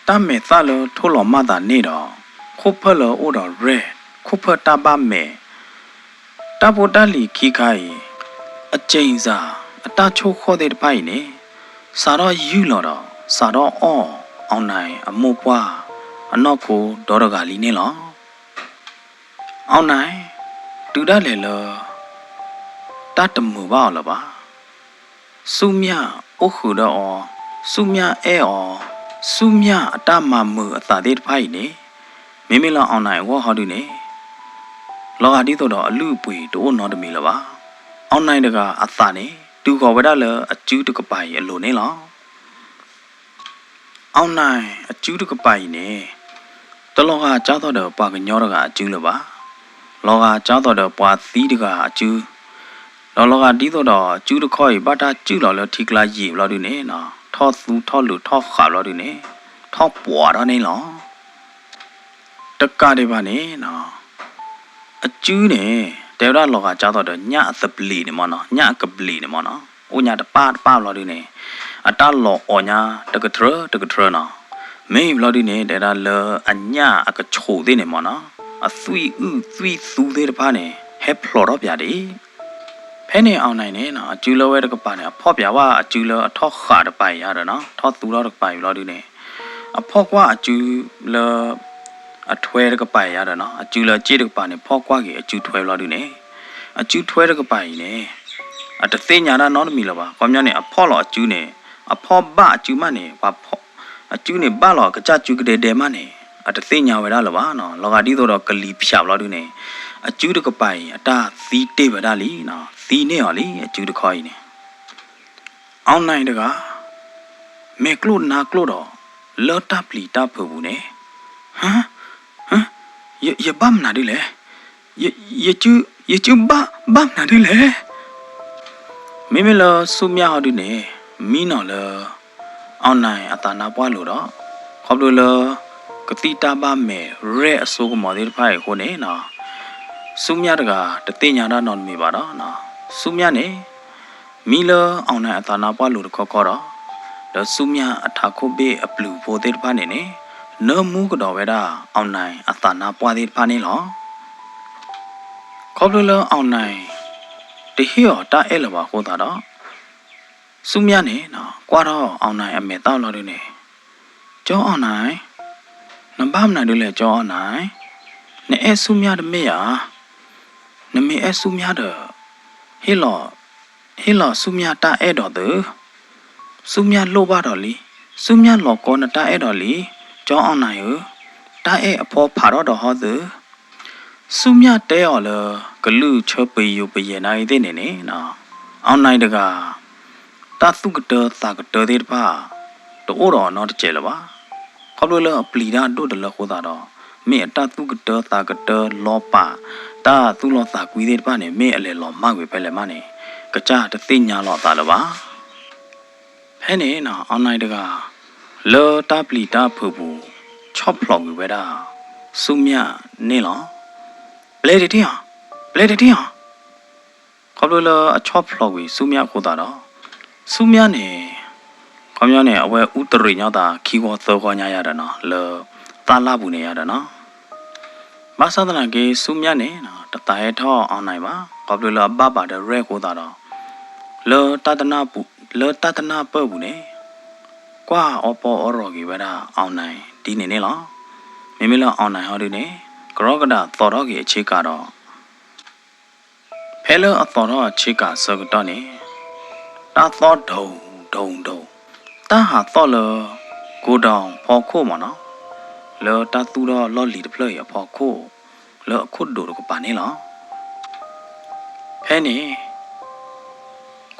တမဲသလောထိုးလောမတာနေတော့ခုဖလောအိုတော့ရဲခုဖတာပါမဲတပိုတလီခိခိုင်အကျိန်စာအတချိုးခေါ်တဲ့ပိုင်နေစာတော့ယူလောတော့စာတော့အော်အောင်နိုင်အမို့ပွားအနော့ကိုဒေါ်ရကလီနေလော အောင်နိုင်တူတတ်လေလောတတ်တမှုပါလားပါစုမြအိုခုတော့စုမြအဲအောစုမြအတမမှုအသာသေးတဖိုက်နေမိမိလောအောင်နိုင်ဝဟောတူနေလောကတိတော့အလူပွေတိုးနော်တမီလပါအောင်နိုင်တကအသာနေတူခေါ်ဝဒလအကျူးတကပိုင်အလိုနေလောအောင်နိုင်အကျူးတကပိုင်နေတလောကကြားတော့ပွားကညောတကအကျူးလပါလောကကြားတော့ပွားသီးတကအကျူးလောကတီးတော့ကျူးတခေါ်ဘာတာကျူးလောလထိကလာကြီးလောတူနေနော်ထောသူထောလူထောခါလောတူနေထောပွားတော့နေလောတက္ကတွေပါနေနော်အကျူးနေတေရလောကကြားတော့ညအသပလီနေမနော်ညကပလီနေမနော်အိုညတပါလောတူနေအတလောအောညာတကထရနော်မေလောတူနေတေရလောအညအကချိုသေးနေမနော်အသွီသွီသူသေးတပါနေဟက်ဖလော်တော့ပြတယ်ဖဲနေအောင်နိုင်နေနော်အကျူလောဝဲတကပါနေအဖော့ပြဝအကျူလောအထောက်ခါတပိုင်ရတော့နော်ထောက်သူတော့တပိုင်လောတူနေအဖော့ကွာအကျူလောအထွဲတကပိုင်ရတော့နော်အကျူလောကြည့်တကပါနေဖော့ကွာကြီးအကျူထွဲလောတူနေအကျူထွဲတကပိုင်နေအတသိညာတော့နော်မီလောပါကွာမြောင်းနေအဖော့လောအကျူနေအဖော့ဘအကျူမနေဘာဖော့အကျူနေဘလောကကြကျူကတဲ့မနေအတသိညာဝဲတော့လောပါနော်လောကတီးတော့ကလီဖြောက်လောတူနေအကျူတကပိုင်အတာသီးတေးပါလီနော်သီးနေရောလီအကျူတခေါ်ရင်အောင်နိုင်တကမေကလုနာကလုတော့လော်တပ်လီတပ်ဖို့ဘူးနေဟမ်ရဘမ်နာဒီလေရကျူဘမ်နာဒီလေမိမလောစုမြဟောဒီနေမီနော်လောအောင်နိုင်အတာနာပွားလို့တော့ခေါပလို့လောကတိတာပါမဲရဲအစိုးကမော်ဒီဖိုင်ကိုနေနော်စုမြတကတသိညာတော့နော်မီပါတော့နော်စုမြနေမီလအောင်နိုင်အတာနာပွားလို့ခေါ်တော့ဒစုမြအထာခုဘေအပလူဖိုသေးတပါနေနေနမှုကတော့ဝဲတာအောင်နိုင်အတာနာပွားသေးတပါနေလောခေါပလို့အောင်နိုင်တဟီောတာအဲလပါဟိုတာတော့စုမြနေနော်ကွာတော့အောင်နိုင်အမေတောက်လို့နေကျောင်းအောင်နိုင်နဘာမနာတို့လေကျောင်းအောင်နိုင်နေအဲစုမြတမေရနမေအဲစုမြတော့ဟီလောစုမြတာအဲတော်သူစုမြလို့ပါတော်လီစုမြလောကောနတာအဲတော်လီကျောင်းအောင်နိုင်ဟတာအဲအဖော်ဖာတော့ဟောသူစုမြတဲော်လဂလူချပယုပယေနိုင်တဲ့နေနေနော်အောင်နိုင်တကတာသုကတသာကတတဲ့ပါတို့တော့နော်တကျဲလပါခေါပလို့လပလီဒါတို့တလခိုးတာတော့မေတာသုကတသာကတလောပါတာသူလောသာကွေးတဲ့ပါနေမေအလေလောမကွေပဲလေမနေကကြတသိညာလောတာလပါဖဲနေနော်အောင်နိုင်တကလောတာပလီတာဖူဘူးချော့ဖလော်ကွေပဲတာစုမြနေလောဘလေတီဟာခေါပလို့အချော့ဖလော်ကွေစုမြခိုးတာတော့စုမြနေခေါမြောင်းနေအဝဲဥတရိညောတာခီကောသောခေါညာရတာနော်လောတာလာဘူးနေရတာနော်မဆဒနာကေစုမြနေနော်တတရဲထောအောင်နိုင်ပါခေါပလို့ဘပါတဲ့ရဲခိုးတာတော့လောတတနာပုတ်ဘူးနေကွာအပေါ်အရော်ကြီးပဲတာအောင်နိုင်ဒီနေနေလောမိမိလောအောင်နိုင်ဟောဒီနေကရောကတာသော်တော့ကြီးအခြေကတော့ဖဲလောအသော်တော့အခြေကစကတော့နေတာသောဒုံတာဟာသော်လောကိုတောင်ဖော်ခို့မနော်လောတာသူတော့လော်လီတဖလို့ရဖော်ခို့လောအခုဒိုကပါနေလောဖဲနေ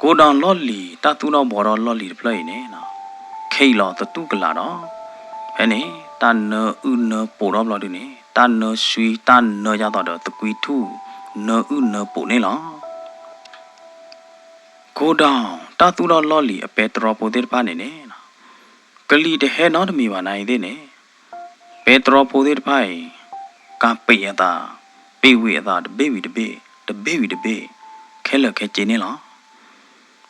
ကိုတောင်လော်လီတာသူတော့ဘောတော့လော်လီတဖလို့ရနေနော်ခိလောတတုကလာတော့ဖဲနေတာနော်ဥနော်ပိုတော့လော်ဒီနေတာနော်ရွှီတာနော်ရတော့တကွီထုနော်ဥနော်ပိုနေလောကိုတောင်တာသူတော့လော်လီအပေတရောပိုတဲ့ပါနေနေနော်ကလီတဟဲနော်တမီပါနိုင်သေးနေပေတရောပိုတဲ့ဖိုင်ကပိယတာပိဝိယတာတဘေဝီခဲလခဲကျင်းနေလော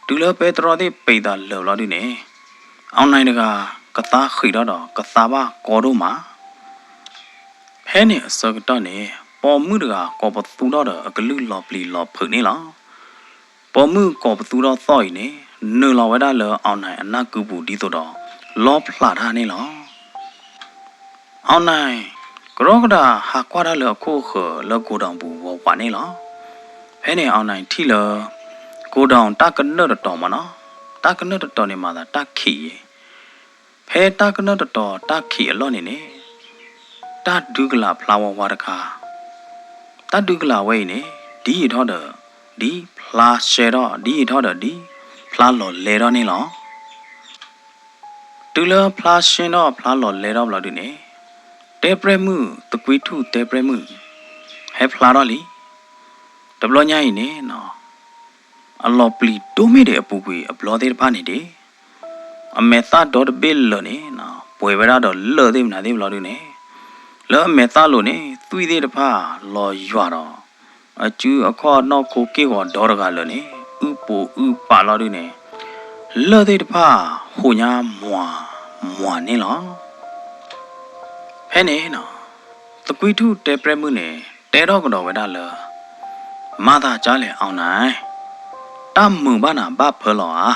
ဒူလပေတရောတဲ့ပိတာလော်လော်ဒီနေအောင်နိုင်တကသားခိတော့ကသားပါကောတော့မှာဖဲနေအစကတော့နေပေါ်မှုတကကောပသူတော့အကလူလော်ပလီလော်ဖုန်နေလောပေါ်မှုကောပသူတော့သော့နေနလော်ဝဲတာလောအောင်နိုင်အနာကူပူဒီတော့လော်ဖလာထားနေလောအောင်နိုင် Grogda ha quara le ko he le go down bu wo wa ni lo. He ne on nine ti le go down ta ka no to ma no. Ta ka no to ni ma da ta khi. He ta ka no to ta khi a lo ni ne. Ta du gla flower wa da kha. Ta du gla we ni di tho de di pla she do di tho de di pla lo le do ni lo. Tu le pla shin do pla lo le do lo du ni. Te pre mu tu kui thu te pre mu. He pla do li. De blo nya yi ni no. A lo pli to me de apu kui a blo de pa ni de. A me ta do de bill lo ni no. Pwe ba do le de na de blo du ni. Le me ta lo ni tui de de pa lo ywa do. A chu a kho no ko ke ko do da ga lo ni. U po u pa lo du ni. Le de de pa ho nya mwa ni lo. He ne no. Tu kui thu te pre mu ni. Te do ko do we da le. Ma da cha le aung nai. Ta mu ba na ba phe lo a.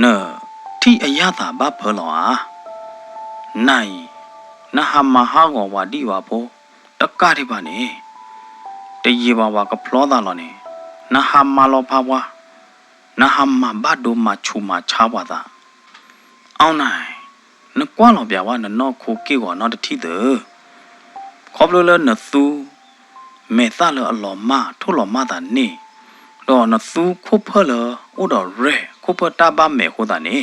Ne thi a ya ta ba phe lo a. Nai na ha ma ha go wa di wa pho. Ta ka di ba ni. Te yi ba wa ka phlo da lo ni. Na ha ma lo pha wa. Na ha ma ba do ma chu ma cha wa da. Aung nai. Ne kwa lo bya wa ne no ko ke go no de thi de. Khop lo le ne su. Me ta le a lo ma tho lo ma da ni. Do na su khu phe le o do re khu phe ta ba me ho da ni.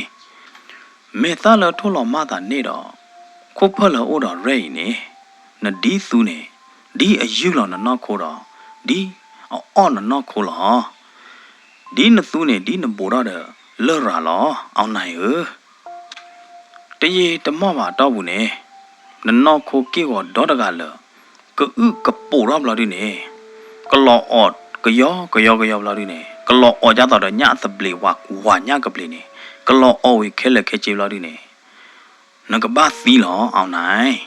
Me ta le tho lo ma da ni do. Khu phe le o do re ni. Na di su ni. Di a yu lo na no ko do. Di o na no ko lo. Di na su ni di na bo da de le ra lo aung nai e. Te ye te mo ba do bu ni. Na no ko ke go do da ga le. Ka u ka po ro bla di ni. Ka lo ot ka yo bla di ni. Ka lo o ja do da nya ta ble wa nya ka ble ni. Ka lo o wi khe le khe che bla di ni. Na ka ba si lo aung nai.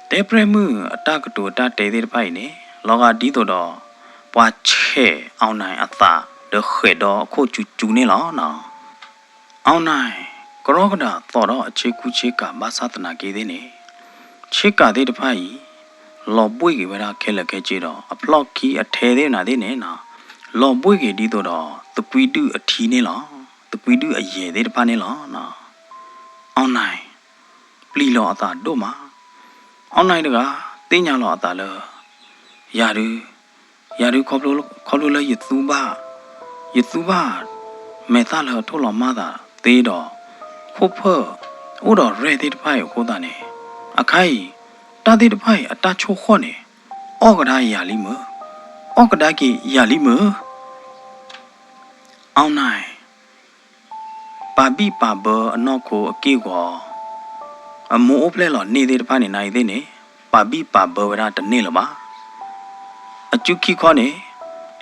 Te pre mu ata ka to ta te de pai ni. Lo ga di to do pwa che aung nai a ta de khwe do kho chu ni lo no. Aung nai Grogda to do a che ku che ka ba sa ta na ke de ni. Che ka de pai lo bui ke ba khe le khe che do a plot ki a the de na de ni no. Lo bui ke di to do tu kui tu a thi ni lo. Tu kui tu a ye de pa ni lo no. Aung nai pli lo a ta do ma. Aung nai de ga tin nya lo a ta le. Ya du khop lo le ye tu ba. Ye tu ba me ta le tho lo ma da te do. Khu phe o do re de pai ko da ni. A khai ta de pai a ta cho kho ni. O ga da ya li mo. O ga da ki ya li mo. Aung nai pa bi pa bo no ko a ke go. A mo o ple lo ni de pa ni nai de ni. Pa bi pa bo wa da ni lo ba. A chu ki kho ni.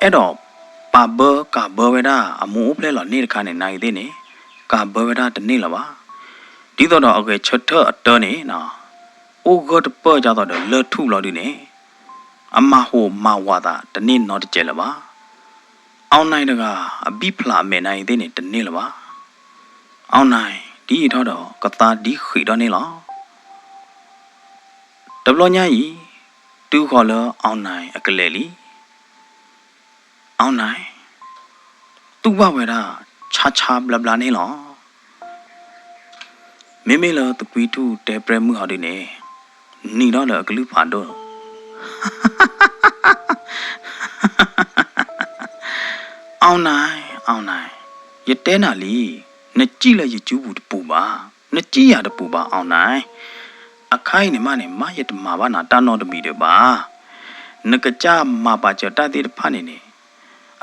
E do pa bo ka bo wa da a mo o ple lo ni de kha ni nai de ni. Ka bo wa da ni lo ba. Di to do a ke chat tho a to ni na. O go de pa ja do de le thu lo di ni. A ma ho ma wa da ni no de che lo ba. Aung nai de ga a bi phla me nai de ni ni lo ba. Aung nai di tho do ka ta di khwi do ni lo. De blo nya yi tu kho lo aung nai a ka le li. Aung nai tu ba we da cha bla bla ni lo. Me me lo tu kui tu te pre mu ha di ni. Ni do le ka lu pha do. Aung nai ye te na li ne chi le ye chu bu de pu ba ne chi ya de pu ba aung nai a khai ni ma ye de ma ba na ta no de mi de ba ne ka cha ma ba cha ta de pha ni ni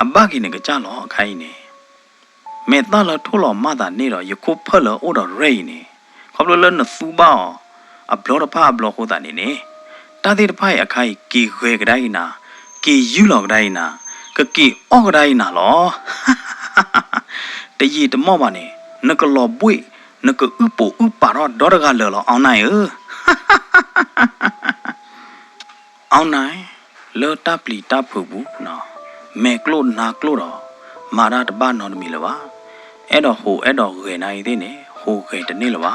a ba ki ne ka cha lo khai ni me ta lo tho lo ma da ni ro ye ko phe lo o do re ni khop lo le ne su ba a blo de pha blo ko da ni ni ta de pha ye a khai ki khwe ka dai na ki yu lo ka dai na ka ki o ka dai na lo. Te yi te mo ba ni ne ka lo bui ne ka u po u pa ro do da ga le lo aung nai e. Aung nai le ta pli ta phu bu no. Me klo na klo do ma ra ta ba no mi lo ba. E do ho e do ge nai de ni ho ge de ni lo ba.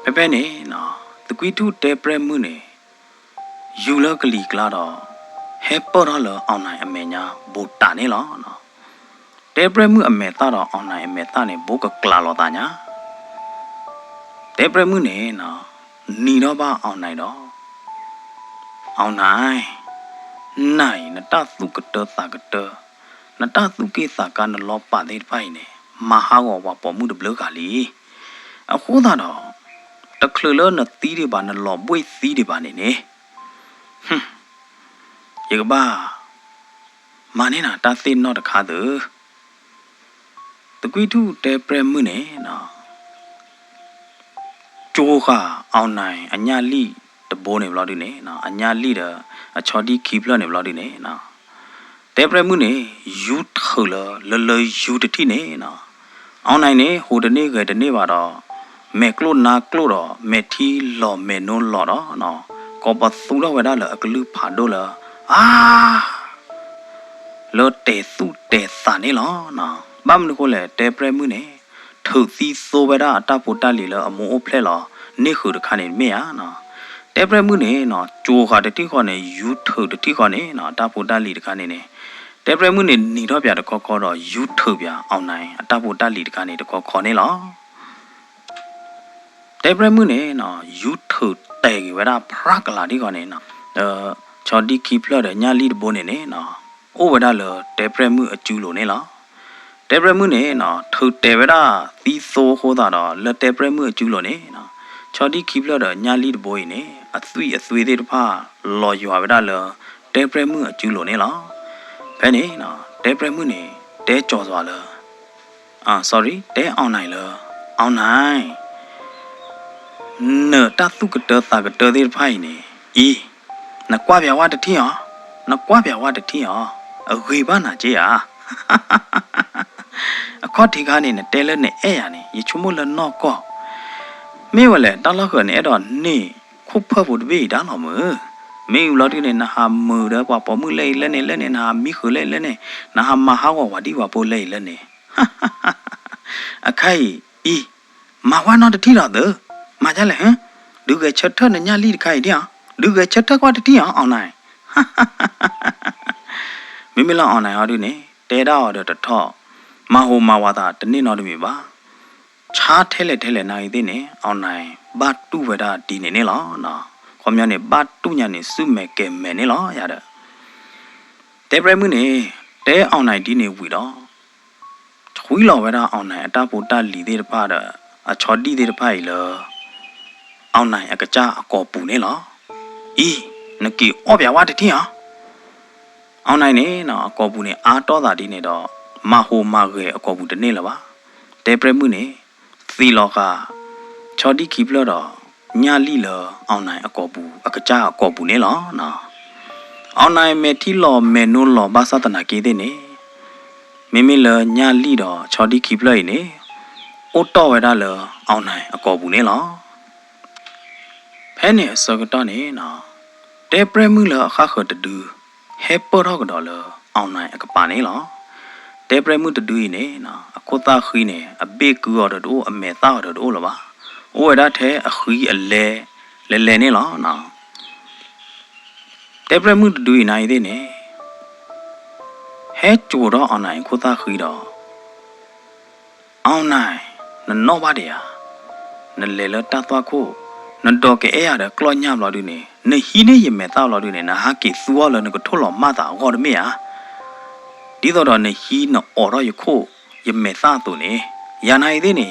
Pe ပဲနေနော်တကွီတူတဲပရမှုနေယူလကလီကလာတော့ဟဲပေါ်တော့လအောင်နိုင်အမေညာဘူတာနေလောနော်တဲပရမှုအမေသားတော့အောင်နိုင်အမေသားနေဘိုးကကလာလောတာညာတဲပရမှုနေနော်နီတော့ပါအောင်နိုင်တော့အောင်နိုင်နတသုကတသကတနတသုကေသကနလောပါတဲ့ဖိုင်နေမဟာဝဝပေါ်မှုတဘလကလီအခုသာတော့တခလလနတီးတွေပါနလောပွေးသီးတွေပါနေနေရေကဘာမနေနာတသိနော့တခါသူတကွီထုတဲပရမှုနေနော်ကျိုးကအောင်နိုင်အညာလိတဘိုးနေဘလောက်ဒီနေနော်အညာလိတအချော်ဒီခီပလနေဘလောက်ဒီနေနော်တဲပရမှုနေယူထလလယူတတိနေနော်အောင်နိုင်နေဟိုတနေ့ကတနေ့ပါတော့မေကလို့နာကလို့တော့မေထီလော်မေနုံးလော်တော့နော်ကောပသူတော့ဝဲတာလအကလူဖာတော့လာလော်တဲသူတဲစာနေလောနော်ဘာမလို့ကိုလဲတဲပရမှုနေထုတ်စီဆိုဝဲတာအတပိုတက်လီလအမောဖလဲလောနေခုတခါနေမေရနော်တဲပရမှုနေနော်ဂျိုခါတတိခေါ်နေယူထုတ်တတိခေါ်နေနော်အတပိုတက်လီတခါနေနေတဲပရမှုနေနေတော့ပြတခေါ်ခေါ်တော့ယူထုတ်ပြအောင်နိုင်အတပိုတက်လီတခါနေတခေါ်ခေါ်နေလောတဲပရမှုနေနော်ယူထုတ်တဲဝဲတာဖရကလာဒီခေါ်နေနော်ချော်ဒီခီပလတဲ့ညာလီတဘိုးနေနေနော်အိုဝဲတာလတဲပရမှုအကျူလို့နေလောတဲပရမှုနေနော်ထုတ်တဲဝဲတာသီဆိုဟိုတာတော့လက်တဲပရမှုအကျူလို့နေနော်ချော်ဒီခီပလတဲ့ညာလီတဘိုးနေအသွေးသေးတဖာလော်ရွာဝဲတာလတဲပရမှုအကျူလို့နေလောဘယ်နေနော်တဲပရမှုနေတဲကြော်စွာလsorry တဲအောင်နိုင်လအောင်နိုင်နတသုကတသကတသေးဖိုင်နေနကွာပြဝတတိယနကွာပြဝတတိယအဝေဘာနာကြီးအခေါ်ဒီကားနေတဲလဲနဲ့အဲ့ရနေရချုံမလနော့ကောမေဝလဲတောက်လောက်ခနဲ့အဲ့တော့နေခုဖတ်ဖို့တပိဒါတော့မမေဦးလောက်ဒီနေနဟာမူတော့ကွာပေါ်မှုလဲလဲနေနာမိခလဲနာဟာမဟာဝဒီဝပိုလဲနေအခိုင်မဝါနော်တတိတော့မကြလဲဟမ်လူကချက်ထနဲ့ညလိတခိုင်တရားလူကချက်ထကွာတတိအောင်နိုင်မိမလောင်းအောင်နိုင်ဟာဒီနေတဲတော့တထော့မဟိုမဝါတာတနေ့တော့ဒီပါချားထဲလဲနိုင်သေးနေအောင်နိုင်ဘတ်တူဝဒဒီနေလောနော်ခေါမျောနေဘတ်တူညာနေစုမဲကဲမဲနေလောရတဲ့တဲပရမှုနေတဲအောင်နိုင်ဒီနေဝီတော့ထွေးလောဝဒအောင်နိုင်အတပိုတလီသေးတပါတော့အချော်တီသေးတဖိုင်လောအောင်နိုင်အကကြအကောပူနေလောနကီအော်ပြဝတတိယအောင်နိုင်နေနော်အကောပူနေအာတော်တာဒီနေတော့မဟိုမရဲအကောပူတနေ့လပါတဲပရမှုနေသီလောကချော်တီခီပလတော့ညာလီလောအောင်နိုင်အကောပူအကကြအကောပူနေလောနော်အောင်နိုင်မေထီလောမေနုလောဘာသတနာကေတဲ့နေမိလညာလီတော့ချော်တီခီပလနေအိုတော်ဝဲတာလောအောင်နိုင်အကောပူနေလောဖဲနေစကတော့နေနော်တဲပရမှုလအခါခတတူဟဲပေါ်တော့ကတော့လောအောင်နိုင်အကပါနေလောတဲပရမှုတတူနေနော်အခုသားခီးနေအပေကူရတော့အမေသားရတော့လောပါအိုဝဲတာထဲအခီးအလဲနေလောနော်တဲပရမှုတတူနိုင်သေးနေဟဲကြိုတော့အောင်နိုင်ခုသားခီးတော့အောင်နိုင်နော်ပါတည်းနလေလတသွားခုနတော့ကဲအဲ့ရတဲ့ကလော့ညမလို့ဒီနေဟီနေရမဲတောက်လို့ဒီနေနာဟာကီသူော်လည်းကထုတ်လို့မတာဟော်တယ်မေယာဒီတော့နေဟီနော်အော်ရယခုရမဲသားသူနေရနိုင်သေးနေ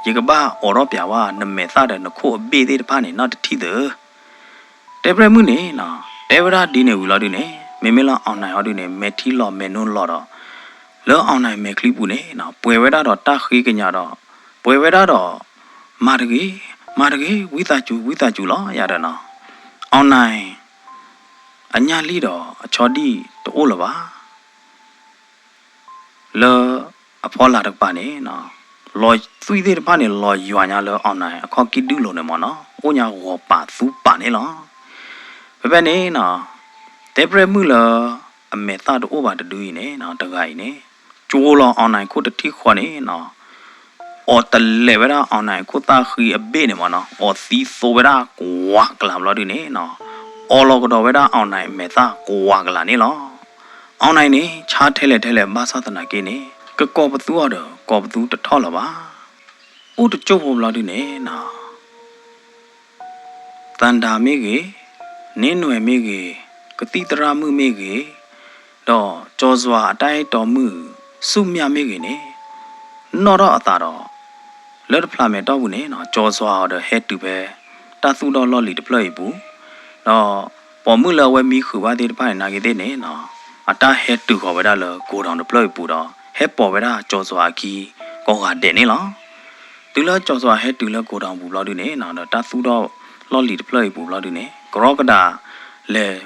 ရေကဘာအော်ရပြဝါနမဲသားတဲ့နခုအပေးသေးတဖာနေနောက်တတိတဲ့တဲပရမှုနေနော်တဲဝရာဒီနေဝူလို့ဒီနေမေလောအောင်နိုင်ဟောဒီနေမဲထီလောမဲနုံလောတော့လောအောင်နိုင်မဲကလိပူနေနော်ပွေဝဲတာတော့တခီးကညာတော့ပွေဝဲတာတော့မာတကြီးဝိသကျူလောရတယ်နော်အောင်နိုင်အညာလီတော့အချော်တီတိုးလပါလောအဖော်လာတော့ပါနေနော်လောသွေးသေးတပါနေလောရွာညာလောအောင်နိုင်အခေါ်ကီတူလုံးနေမနော်အိုညာဝပါသူပါနေလောဘယ်နေနော်တေပရမှုလောအမေတာတို့ဘာတူနေနော်တကိုင်နေကျိုးလောအောင်နိုင်ခုတတိခွနေနော် or the level on I could he a benimana or thief over guacla no all of the weather on I meta guaclanilo on I ne chat tele basatana guinea could go to order go to the tolava oh the job of Lodine now Tanda mege Nino mege Cathedra mu mege do Joshua dai do mu sumia mege ne Nora ataro Let plamet dogune no Joshua the head to bear Tatu do lolly the play boo no Pomula when me who did by nagide no Ata head to go go down the play buddha head povera Joshua key go at denila Tula Joshua head to go down buladune no the Tatu do lolly the play buladune Grogada le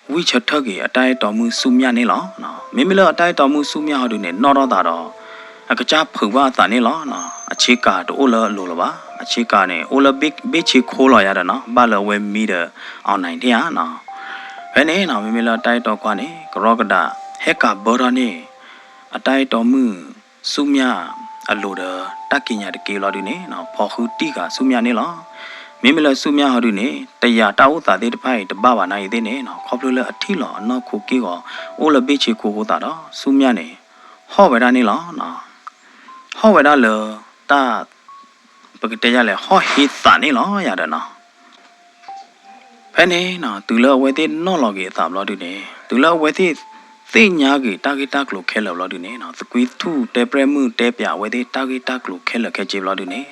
which a turkey a tie domu sumia nila no Mimila a tie domu sumia dune nora daro A chap who was a nila no a chica to Ola Lulaba a chica ne Ola big bitchy cola yadana bala when meter on 90 no Penny no Mimila tie to quane Grogada heka borane a tie domu sumia a loader taking at the kilodine no pohu tika sumia nila Mimila sumia harune, Taya Tauta did pie the Baba Naidene, no copula a tilo, no cookie or all a bitchy coota, Sumiane. Hovedanilla, no. Hovedalo, that Pagitale, ho hit Sanilo, Yadana. Penny, no, to love with it, no loggy, tablodine, to love with it. Thin yagi, tagi taklo, keller lodine, no, the quid two, tepremu, tepia, with it, tagi taklo, keller, catchy lodine.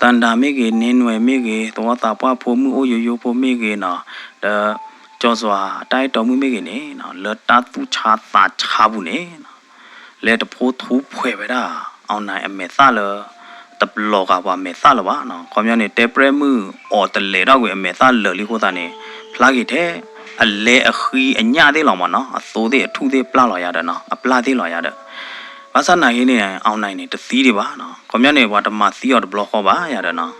Tanda mege nenwe mege to wata pa pomu oyo po mege na the Joshua tai tomu mege ne na le ta tu cha ta cha bu ne le de po thu phwe ba da on na me sa le the blogger ba me sa le ba na khom ne te pre mu o te le da we me sa le li ko ta ne phla gi the a le a khi a nya de lo ma no a so de a thu de pla lo ya da no a pla de lo ya da Basa na ini online ni tertiri bah no. Komnya ni buat mati or blok bah ya dah no.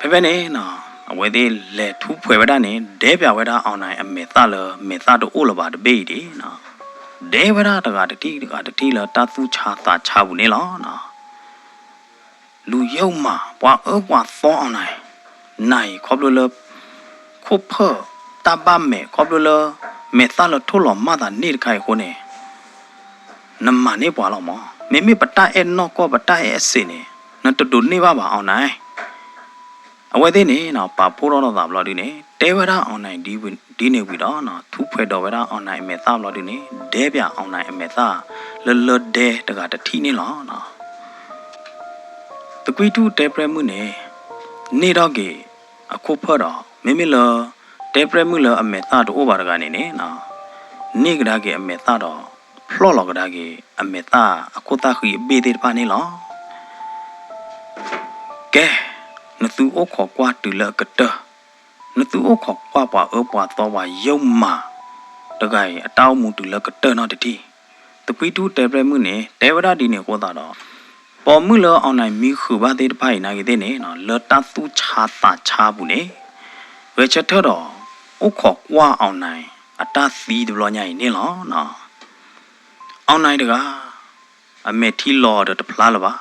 Pepe ni no. Wedi le tu pue beda ni debya beda online meta do all about the baby no. De beda the ti la tatu cha ta cha bu ni lo no. Lu yau ma wa fo online. Nai khop lo khop ta ba me khop lo meta lo thu lo ma da ni khai ko ni. Namane pala mo mimi pata no ko pata sini na to ni ba online awede ni na pa puro no da blo di ni tewara online di ne wi do na thu phwe do wera online me ta blo di ni de bya online me ta lo de ta ga ti ni lo na to kwi tu te pre mu ne ni do ge a ko pho do mimi lo te pre mu lo a me ta do ba ga ni ne na ni ga ge a me ta do Flow log dagi a meta a kota hui bede panilo. Ke natu o ko kwa tu le kete. Natu o ko kwa pa to wa yoma. Tagai a tau mu tu le kete no ti. The pitu tebre mu ne tevada di ne ko da do. Po mu lo online mi khu ba de pai na ge de ne no le ta tu cha ta cha bu ne. We cha tho do o ko kwa online a ta si de lo nyai ne lo no. Online daga a me thi law the pla la ba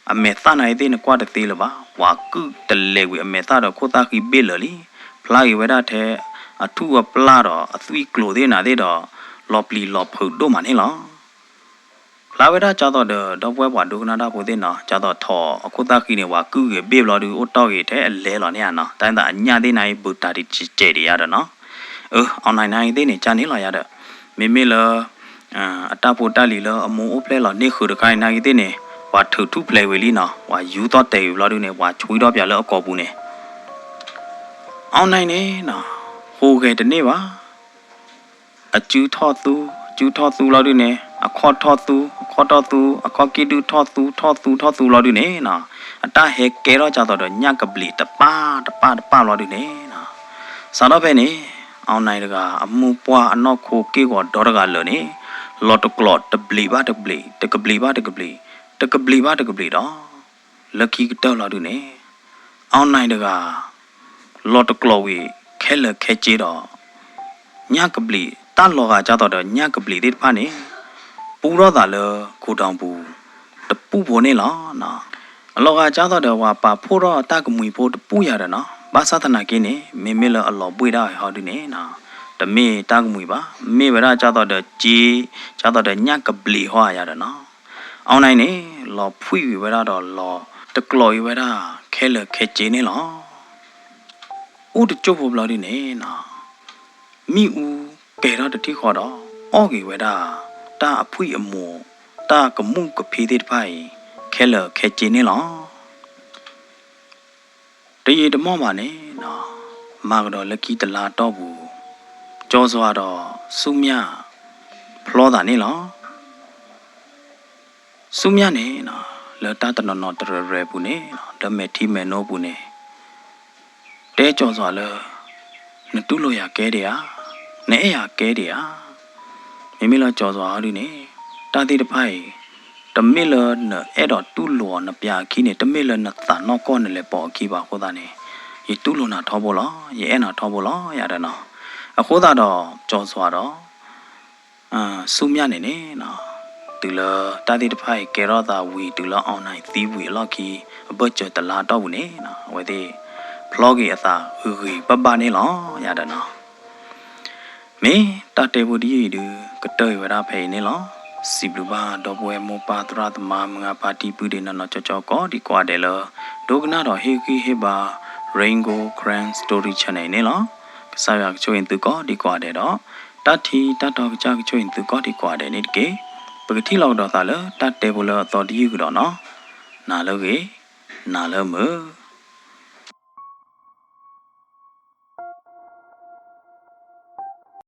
a me ta nai de ne kwa de te la ba wa ku de le wi a me ta do ko ta ki be lo li pla yi we da the a thu a pla do a thui klo de na de do lo pli lo phu do ma ne lo pla we da cha do do pwe bwa do na da po de no cha do tho a ko ta ki ne wa ku ge be lo du o to ge the le lo ne ya no tan da nya de nai bu ta di che de ya do no online nai de ne cha ne lo ya da me me lo a ta po ta li lo a mo o ple lo ne khu de kai na gi de ne wa thu play we li no wa yu to te lo du ne wa chui do pya lo a ko bu ne online ne no ho ge de ne ba a chu tho tu lo du ne a kho tho tu a kho ki du tho tu lo du ne no a ta he ke ro cha do nya ka bli ta pa lo du ne no sa do phe ne online da ga a mu pwa a no kho ke ko do da ga lo ne lot of clot the bli ba do lucky to lo du ne online da ga lot of clot we khel khe chi do nya ka bli ta lo ga cha do nya ka bli de pa ne pu ro da lo ko dang bu တပူဖို့နေလားနော်အလောကကြားတော့ဝါပါဖို့တော့တကမွေဖို့တပူရတယ်နော်ဘာသာသနာကင်းနေမေမေလအလောပွေတာဟောဒီနေနော်တမေတကမွေပါမေဗရာကြားတော့ကြီးကြားတော့ညကပလီဟောရတယ်နော်အောင်နိုင်နေလောဖွိဝရတော့လောတကလောဝရခဲလခဲကျင်းနေလောဥတကျုပ်ဖို့ဘလို့ဒီနေနော်မိဦးကဲတော့တတိခေါ်တော့အော်ကေဝရတာအဖွိအမောတာကမှုကဖေးတဲ့ဖိုင်ခဲလခဲကျင်းနေလောတရေတမော့ပါနဲ့နော်မာကတော့လက်ကီတလာတော့ဘူးကြောစွာတော့စုမြဖလောတာနေလောစုမြနေနော်လောတာတနော်တရရဘူးနေနော်ဓမေတီမဲနိုဘူးနေတဲကြောစွာလောနတူလို့ရကဲတဲ့ဟာနဲရကဲတဲ့ဟာမိမိလောကြောစွာဟာဒီနေတာတိတဖိုင်တမီလနအဲ့တော့တူလောနပြခီနေတမီလနသနောကောနေလေပေါ်ခီပါခိုးတာနေဤတူလောနာထောဖို့လားရဲအဲ့နာထောဖို့လားရတယ်နော်အခုသာတော့ကြောစွာတော့စုမြနေနေနော်တူလတာတိတဖိုင်ကေရောတာဝီတူလအွန်လိုင်းသီးဝီလော်ခီအဘတ်ကျတလာတော့ဘူးနေနော်ဝဲသေးဖလော့ဂီအသာဟူဟီပပနေလောရတယ်နော်မင်းတတေဘူးဒီဒူကတေဝရဖေနေလောစီဘလူဘာတော့ပွဲမောပါတရသမမငါပါတီပူဒီနော်ကြောကောဒီကွာတယ်လောဒုကနာတော့ဟေကီဟေဘာ Rainbow Grand Story Channel နေလောကစားရချိုရင်သူကောဒီကွာတယ်တော့တတီတတော်ကြချိုရင်သူကောဒီကွာတယ်နေတကေပကတိလောက်တော့သာလတတေဘူးလောတော်ဒီကူတော့နော်နာလောကေနာလောမ